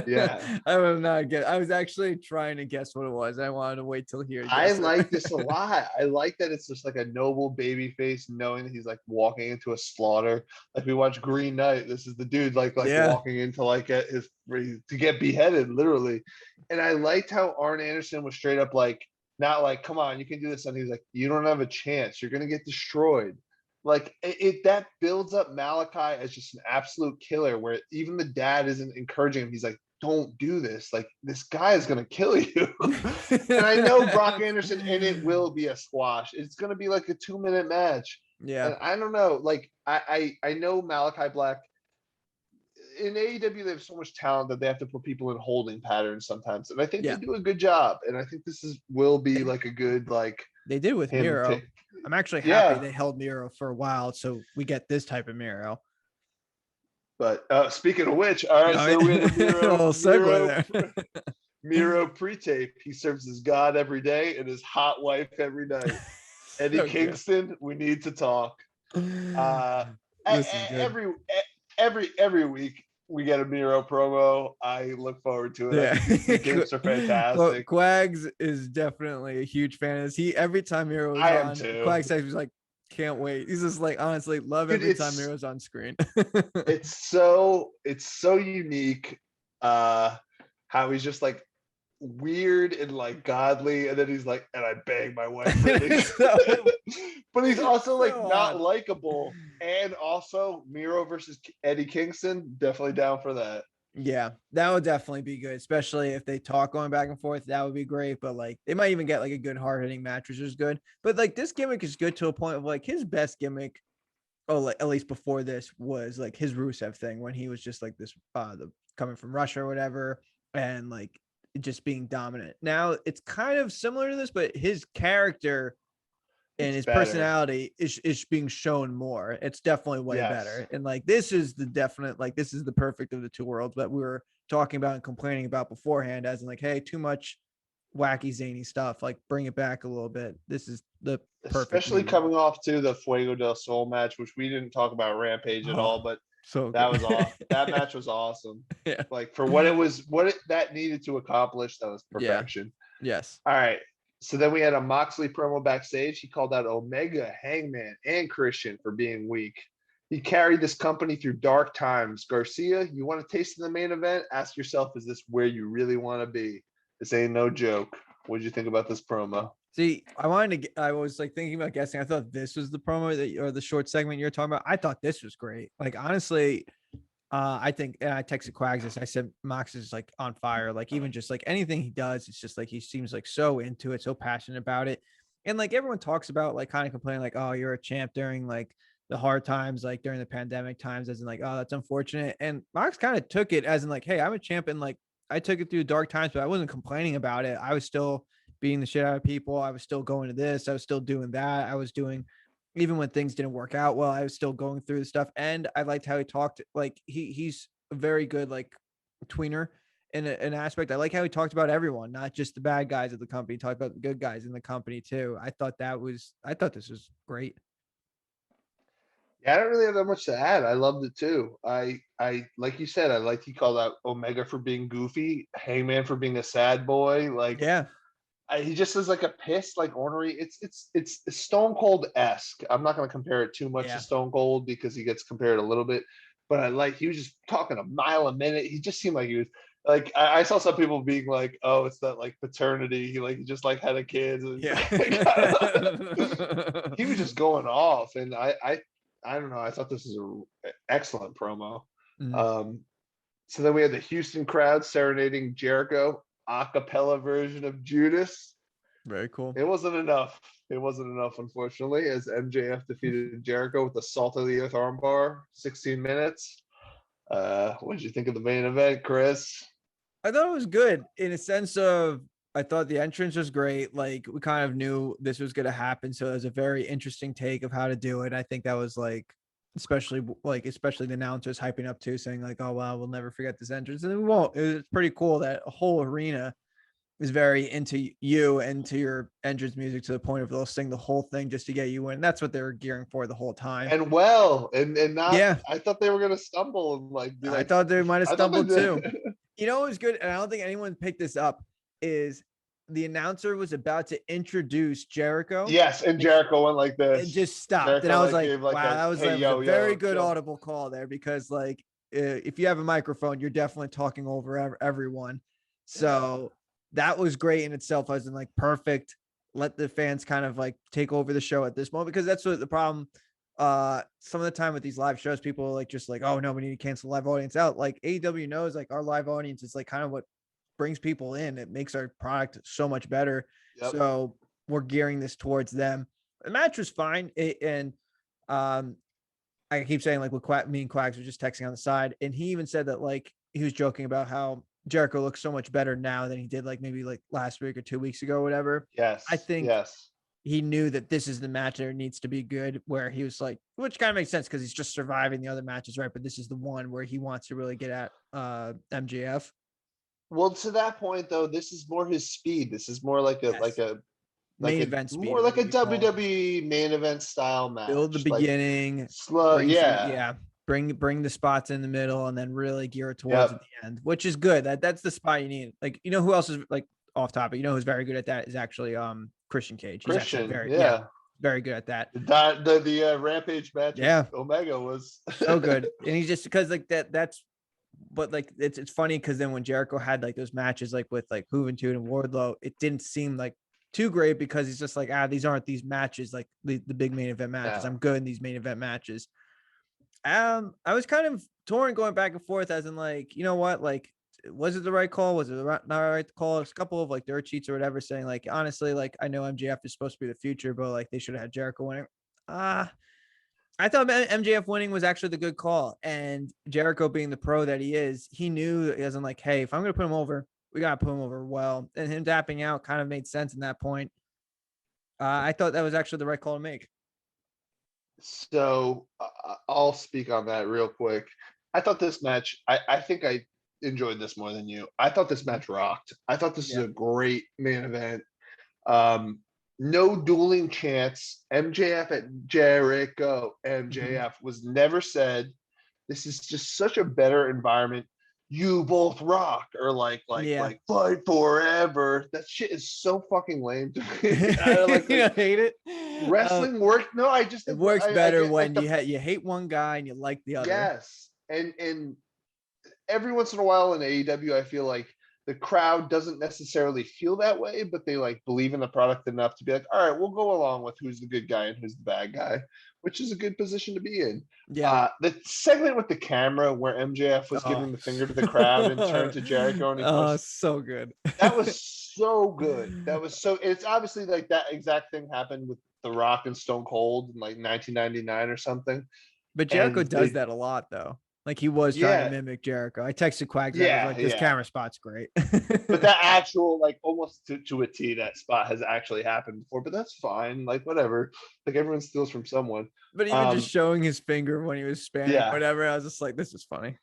Yeah. I will not get. I was actually trying to guess what it was. I wanted to wait till here. I like this a lot. I like that it's just like a noble baby face, knowing that he's like walking into a slaughter. Like we watch Green Knight. This is the dude like walking into like his to get beheaded, literally. And I liked how Arn Anderson was straight up like, not like, come on, you can do this. And he's like, you don't have a chance. You're gonna get destroyed. Like it that builds up Malachi as just an absolute killer, where even the dad isn't encouraging him. He's like, don't do this. Like this guy is gonna kill you. And I know Brock Anderson, and it will be a squash. It's gonna be like a 2-minute match. Yeah. And I don't know. Like I know Malachi Black in AEW, they have so much talent that they have to put people in holding patterns sometimes. And I think they do a good job. And I think this will be like a good like they did with Miro. I'm actually happy they held Miro for a while, so we get this type of Miro. But speaking of which, all right, so we had a Miro pre-tape. He serves his God every day and his hot wife every night. Eddie Kingston, we need to talk. Every week we get a Miro promo. I look forward to it. The games are fantastic. Quags is definitely a huge fan of this. Every time Miro is on, Quags says he's like, can't wait. He's just like, honestly, love every time Miro's on screen. it's so unique. How he's just like weird and like godly, and then he's like, and I bang my wife really. But he's also like not likable. And also Miro versus Eddie Kingston, definitely down for that. Yeah, that would definitely be good, especially if they talk going back and forth. That would be great. But like, they might even get like a good hard-hitting match, which is good. But like, this gimmick is good to a point of like his best gimmick, like at least before this, was like his Rusev thing when he was just like this, coming from Russia or whatever, and like just being dominant. Now it's kind of similar to this, but his character and his personality is being shown more. It's definitely way better. And like, this is the definite, like, this is the perfect of the two worlds that we were talking about and complaining about beforehand, as in like, hey, too much wacky zany stuff, like bring it back a little bit. This is the perfect, especially coming off to the Fuego del Sol match, which we didn't talk about Rampage at all, but that was awesome. That match was awesome. Yeah, like for what that needed to accomplish, that was perfection. Yes. All right. So then we had a Moxley promo backstage. He called out Omega, Hangman, and Christian for being weak. He carried this company through dark times. Garcia, you want a taste of the main event? Ask yourself, is this where you really want to be? This ain't no joke. What did you think about this promo? See, I was like thinking about guessing. I thought this was the promo or the short segment you're talking about. I thought this was great. Like, honestly, I think, and I texted Quags, I said Mox is like on fire. Like, even just like anything he does, it's just like he seems like so into it, so passionate about it. And like everyone talks about, like, kind of complaining, like, oh, you're a champ during like the hard times, like during the pandemic times, as in like, oh, that's unfortunate. And Mox kind of took it as in like, hey, I'm a champ, and like I took it through dark times, but I wasn't complaining about it. I was still beating the shit out of people. I was still going to this. I was still doing that. I was doing, even when things didn't work out well, I was still going through the stuff. And I liked how he talked. Like he's a very good like tweener in an aspect. I like how he talked about everyone, not just the bad guys of the company. He talked about the good guys in the company too. I thought this was great. Yeah, I don't really have that much to add. I loved it too. I like you said, I liked he called out Omega for being goofy, Hangman for being a sad boy. Like, yeah. He just is like a pissed, like ornery. It's Stone Cold-esque. I'm not going to compare it too much to Stone Cold because he gets compared a little bit, but he was just talking a mile a minute. He just seemed like he was like, I saw some people being like, oh, it's that like paternity. He just like had a kid. Yeah. He was just going off, and I don't know. I thought this was an excellent promo. Mm-hmm. So then we had the Houston crowd serenading Jericho. Acapella version of Judas. Very cool. It wasn't enough, unfortunately, as MJF defeated Jericho with the salt of the earth armbar, 16 minutes. What did you think of the main event, Chris? I thought it was good in a sense of I thought the entrance was great. Like we kind of knew this was going to happen, so it was a very interesting take of how to do it. I think that was like, especially the announcers hyping up too, saying like, "Oh wow, we'll never forget this entrance," and we won't. It's pretty cool that a whole arena is very into you and to your entrance music to the point of they'll sing the whole thing just to get you in. That's what they were gearing for the whole time. And well, and not. Yeah, I thought they were gonna stumble and like be I like. thought they might have I thought they stumbled too. did. You know what was good, and I don't think anyone picked this up, is the announcer was about to introduce Jericho. Yes, and Jericho went like It this. just stopped. Jericho and I was like, gave wow, a, that was, hey, a very yo, good chill. audible call there because like if you have a microphone, you're definitely talking over everyone. So that was great in itself. I was in like perfect. Let the fans kind of like take over the show at this moment because that's what the problem. Some of the time with these live shows, people are like just like, oh no, we need to cancel the live audience out. Like AEW knows like our live audience is like kind of what brings people in. It makes our product so much better. Yep. So we're gearing this towards them. The match was fine. And I keep saying like with me and Quags were just texting on the side. And he even said that like he was joking about how Jericho looks so much better now than he did like maybe like last week or 2 weeks ago, or whatever. Yes. I think yes. he knew that this is the match that needs to be good, where he was like, which kind of makes sense because he's just surviving the other matches, right? But this is the one where he wants to really get at MJF. Well, to that point though, this is more his speed. This is more like a main event speed, more like a WWE main event style match. Build the beginning, like, slow, bring the spots in the middle, and then really gear it towards the end, which is good. That's the spot you need. Like, you know who else is like off topic? You know who's very good at that is actually Christian Cage. He's actually very good at that. The Rampage match with Omega was so good, and he's just because like that's. But like it's funny because then when Jericho had like those matches like with like Juventud and Wardlow, it didn't seem like too great because he's just like, these aren't these matches like the big main event matches. I'm good in these main event matches. I was kind of torn going back and forth as in like, you know what, like was it the right call? Was it not the right call? There's a couple of like dirt sheets or whatever saying like, honestly, like I know MJF is supposed to be the future, but like they should have had Jericho winning. I thought MJF winning was actually the good call, and Jericho being the pro that he is, he knew as in like, hey, if I'm going to put him over, we got to put him over well. And him tapping out kind of made sense in that point. I thought that was actually the right call to make. So I'll speak on that real quick. I thought this match, I think I enjoyed this more than you. I thought this match rocked. I thought this is a great main event. No dueling chants. MJF at Jericho. MJF was never said. This is just such a better environment. You both rock, or like fight forever. That shit is so fucking lame to me. I hate it. Wrestling work. No, I just it works better when you hate one guy and you like the other. Yes, and every once in a while in AEW, I feel like the crowd doesn't necessarily feel that way, but they like believe in the product enough to be like, all right, we'll go along with who's the good guy and who's the bad guy, which is a good position to be in. Yeah. The segment with the camera where MJF was giving the finger to the crowd and turned to Jericho and he pushed. So good. That was so good. It's obviously like that exact thing happened with The Rock and Stone Cold in like 1999 or something. But Jericho does that a lot though. Like he was trying to mimic Jericho. I texted Quags. I was like, this camera spot's great. But that actual, like almost to a T, that spot has actually happened before, but that's fine. Like whatever. Like everyone steals from someone. But even just showing his finger when he was spamming whatever, I was just like, this is funny.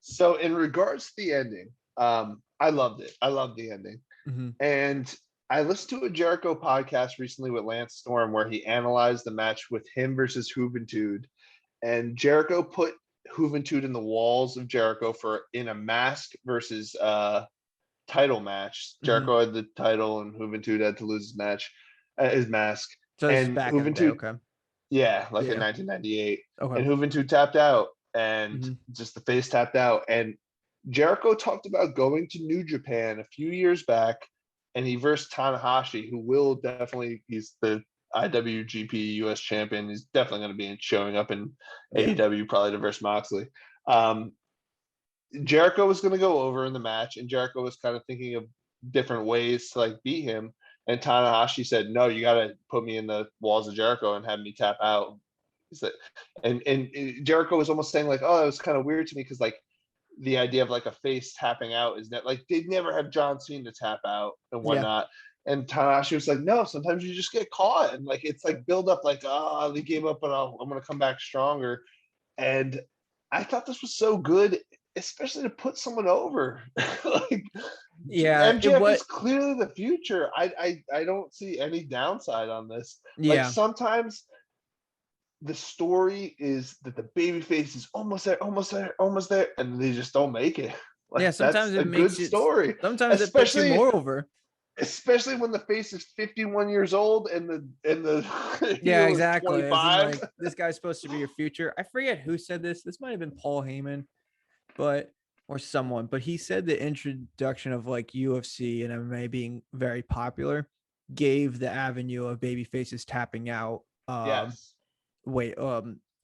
So in regards to the ending, I loved it. I loved the ending. Mm-hmm. And I listened to a Jericho podcast recently with Lance Storm where he analyzed the match with him versus Juventud. And Jericho put Juventud in the walls of Jericho in a mask versus title match. Jericho had the title and Juventud had to lose his mask. So this is back in the day, okay. Yeah, in 1998. Okay. And Juventud tapped out and just the face tapped out. And Jericho talked about going to New Japan a few years back and he versed Tanahashi, who will definitely, he's the IWGP US champion. He's definitely going to be showing up in AEW, probably to verse Moxley. Jericho was going to go over in the match, and Jericho was kind of thinking of different ways to like beat him. And Tanahashi said, "No, you got to put me in the walls of Jericho and have me tap out." And Jericho was almost saying like, "Oh, it was kind of weird to me because like the idea of like a face tapping out is that like they'd never have John Cena tap out and Yeah. whatnot. And Tanahashi was like, no, sometimes you just get caught. And like it's like build up like, oh, they gave up, but I'm gonna come back stronger. And I thought this was so good, especially to put someone over. Like Yeah. It MJF is what clearly the future. I don't see any downside on this. Like yeah. sometimes the story is that the babyface is almost there, almost there, almost there, and they just don't make it. Yeah, Like sometimes that's it a good makes it story, sometimes it puts you especially more over. especially when the face is 51 years old and the Yeah, heel is exactly. As in 25. like this guy's supposed to be your future. I forget who said this. This might have been Paul Heyman, but or someone, but he said the introduction of like UFC and MMA being very popular gave the avenue of baby faces tapping out Yes.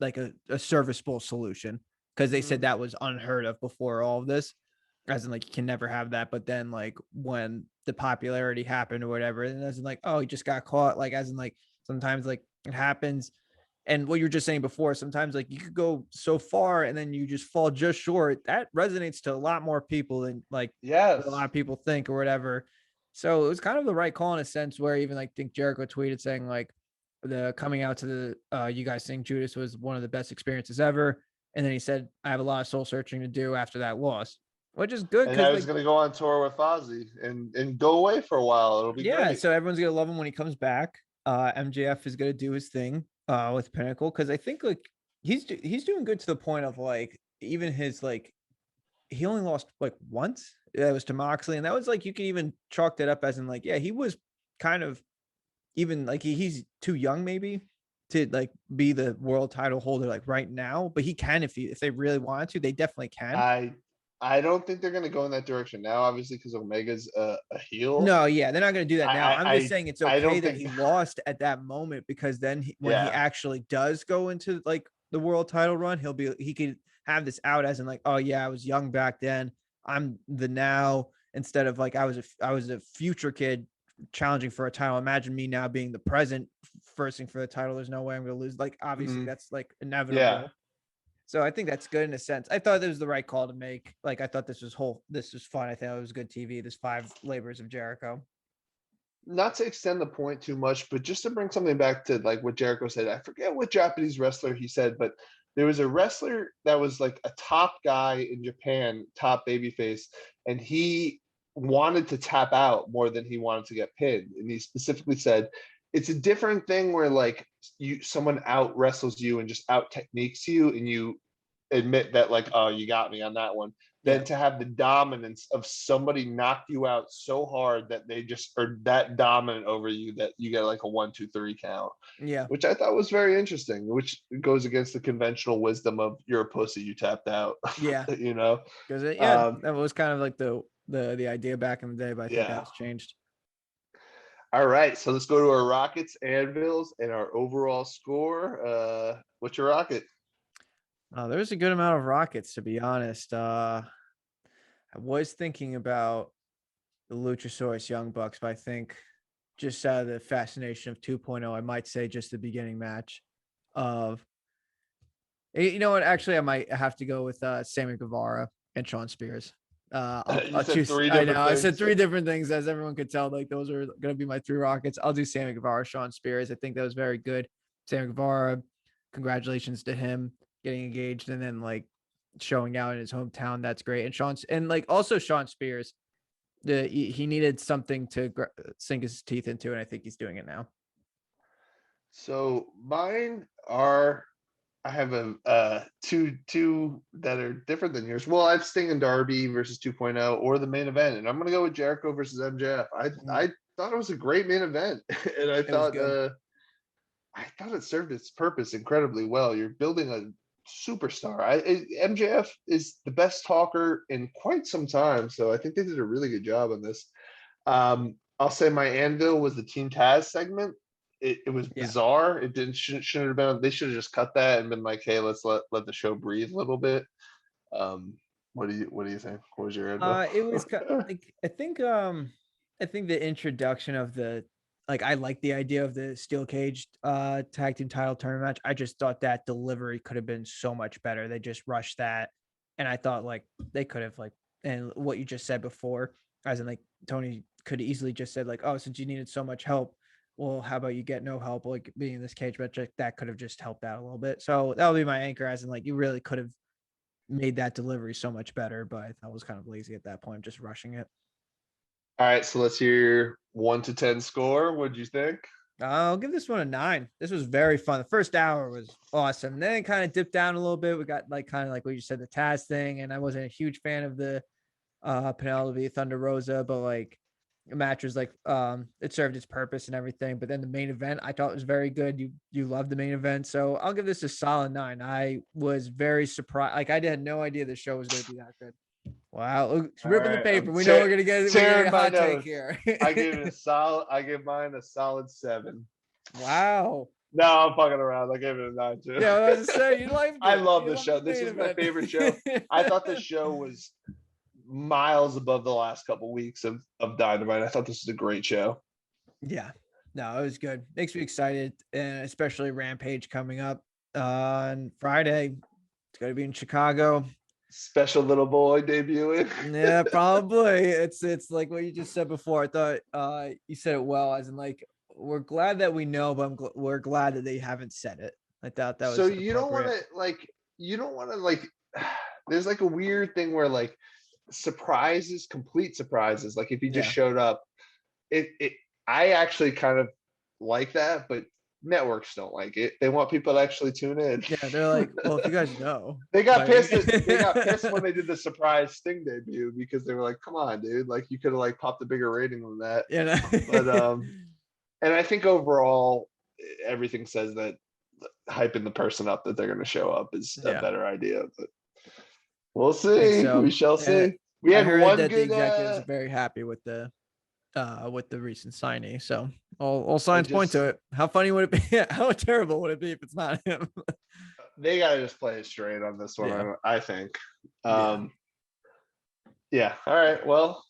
like a serviceable solution, because they said Mhm. that was unheard of before all of this, as in like you can never have that. But then like when the popularity happened or whatever, and as in like, oh, he just got caught, like as in like sometimes like it happens. And what you were just saying before, sometimes like you could go so far and then you just fall just short. That resonates to a lot more people than like what a lot Yes. of people think or whatever. So it was kind of the right call in a sense, where even like think Jericho tweeted saying like the coming out to the you guys think Judas was one of the best experiences ever. And then he said, I have a lot of soul searching to do after that loss, which is good And because now he's like, gonna go on tour with Fozzy and go away for a while. It'll be yeah, great. so everyone's gonna love him when he comes back. MJF is gonna do his thing with Pinnacle, because I think like he's doing good to the point of like even his like he only lost like once. That was to Moxley, and that was like you could even chalk that up as in like, yeah, he was kind of even like he's too young maybe to like be the world title holder like right now, but he can if they really wanted to, they definitely can. I I don't think they're gonna go in that direction now, obviously, because Omega's a heel. No, yeah, they're not going to do that now. I I'm just I saying it's I okay don't that think he lost at that moment, because then when he yeah. actually does go into like the world title run, he could have this out as in like, oh yeah, I was young back then. I'm the now, instead of like I was a future kid challenging for a title. Imagine me now being the present firsting for the title. There's no way I'm going to lose. Like obviously Mhm. that's like Yeah. inevitable. So I think that's good in a sense. I thought it was the right call to make. Like I thought this was fun. I think it was good TV. This 5 labors of Jericho. Not to extend the point too much, but just to bring something back to like what Jericho said. I forget what Japanese wrestler he said, but there was a wrestler that was like a top guy in Japan, top babyface, and he wanted to tap out more than he wanted to get pinned. And he specifically said, it's a different thing where like someone out wrestles you and just out techniques you and you admit that like, oh, you got me on that one, Yeah. than to have the dominance of somebody knock you out so hard that they just are that dominant over you that you get like a 1, 2, 3 count, Yeah. which I thought was very interesting, which goes against the conventional wisdom of you're a pussy, you tapped out. Yeah. you know. Because yeah, um that was kind of like the idea back in the day, but I think yeah. that's changed. All right, so let's go to our Rockets, Anvils, and our overall score. What's your Rocket? There's a good amount of Rockets, to be honest. I was thinking about the Luchasaurus Young Bucks, but I think just out of the fascination of 2.0, I might say just the beginning match of, you know what? Actually, I might have to go with Sammy Guevara and Sean Spears. You I'll said choose. three I know different I said things. 3 different things, as everyone could tell. Like those are going to be my 3 Rockets. I'll do Sammy Guevara, Sean Spears. I think that was very good. Sammy Guevara, congratulations to him getting engaged and then like showing out in his hometown. That's great. And like also Sean Spears, he needed something to sink his teeth into, and I think he's doing it now. So mine are, I have a two that are different than yours. Well, I have Sting and Darby versus 2.0 or the main event, and I'm gonna go with Jericho versus MJF. I thought it was a great main event, and It was good. I thought it served its purpose incredibly well. You're building a superstar. MJF is the best talker in quite some time, so I think they did a really good job on this. I'll say my anvil was the Team Taz segment. It was Yeah. bizarre. It didn't shouldn't have been. They should have just cut that and been like, hey, let's let the show breathe a little bit. Um, what do you think? What was your anvil? It was like I think the introduction of the like I like the idea of the steel cage tag team title tournament match. I just thought that delivery could have been so much better. They just rushed that. And I thought like they could have like, and what you just said before, as in like Tony could easily just said like, oh, since you needed so much help, well, how about you get no help? Like being in this cage match, like, that could have just helped out a little bit. So that would be my anchor, as in like you really could have made that delivery so much better, but I was kind of lazy at that point, just rushing it. All right, so let's hear your 1 to 10 score. What'd you think? I'll give this one a 9. This was very fun. The first hour was awesome. And then it kind of dipped down a little bit. We got like kind of like what you said, the Taz thing, and I wasn't a huge fan of the Penelope Thunder Rosa, but like the match was like it served its purpose and everything. But then the main event I thought was very good. You loved the main event, so I'll give this a solid 9. I was very surprised. Like I had no idea the show was going to be that good. Wow, it's ripping the paper. We know we're gonna get a hot take here. I give it a solid. I give mine a solid 7. Wow. No, I'm fucking around. I gave it a 9 too. Yeah, I was gonna say you liked it. I love the show. This is my favorite show. I thought the show was miles above the last couple weeks of Dynamite. I thought this was a great show. Yeah, no, it was good. Makes me excited, and especially Rampage coming up on Friday. It's gonna be in Chicago. Special little boy debuting. Yeah, probably. It's like what you just said before. I thought you said it well, as in like we're glad that we know, but we're glad that they haven't said it. I thought that was so you don't want to like there's like a weird thing where like surprises, complete surprises, like if he just showed up, I actually kind of like that, but networks don't like it. They want people to actually tune in. Yeah, they're like, well, if you guys know. They got pissed when they did the surprise Sting debut, because they were like, come on, dude, like you could have like popped a bigger rating than that. Yeah. But and I think overall everything says that hyping the person up that they're going to show up is a better idea, but we'll see. So. We shall see. We had heard one that good, the executives are very happy with the recent signing, so all signs point to it. How funny would it be? How terrible would it be if it's not him? They gotta just play it straight on this one, I think. Yeah. All right. Well,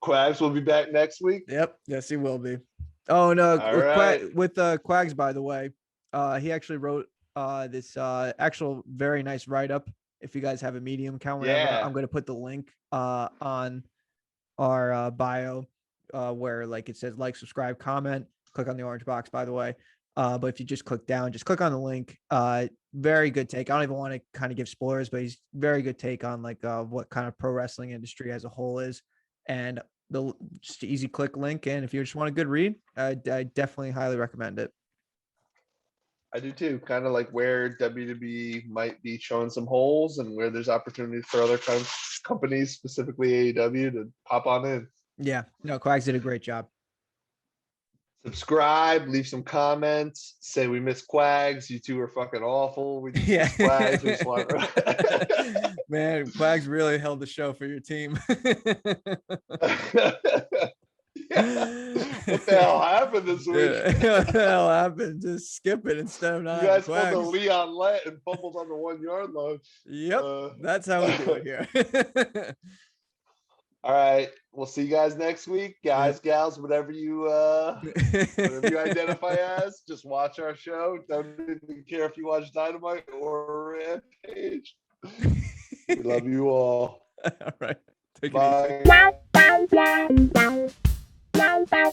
Quags will be back next week. Yep. Yes, he will be. Oh no, with Quags, by the way, he actually wrote this actual very nice write-up. If you guys have a Medium account, I'm going to put the link on our bio where like it says like, subscribe, comment, click on the orange box, by the way. But if you just click down, just click on the link. Very good take. I don't even want to kind of give spoilers, but he's very good take on like what kind of pro wrestling industry as a whole is, and the just easy click link. And if you just want a good read, I definitely highly recommend it. I do too. Kind of like where WWE might be showing some holes and where there's opportunities for other companies, specifically AEW, to pop on in. Yeah, no, Quags did a great job. Subscribe, leave some comments, say we miss Quags. You two are fucking awful. We just miss Quags. We just want... Man, Quags really held the show for your team. What the hell happened this week? What the hell happened? Just skip it instead of not. You guys pulled the Leon Lett and fumbled on the 1 yard line. Yep, that's how we do it here. All right, we'll see you guys next week, guys, gals, whatever you identify as. Just watch our show. Don't even care if you watch Dynamite or Rampage. We love you all. All right, take Bye. it easy.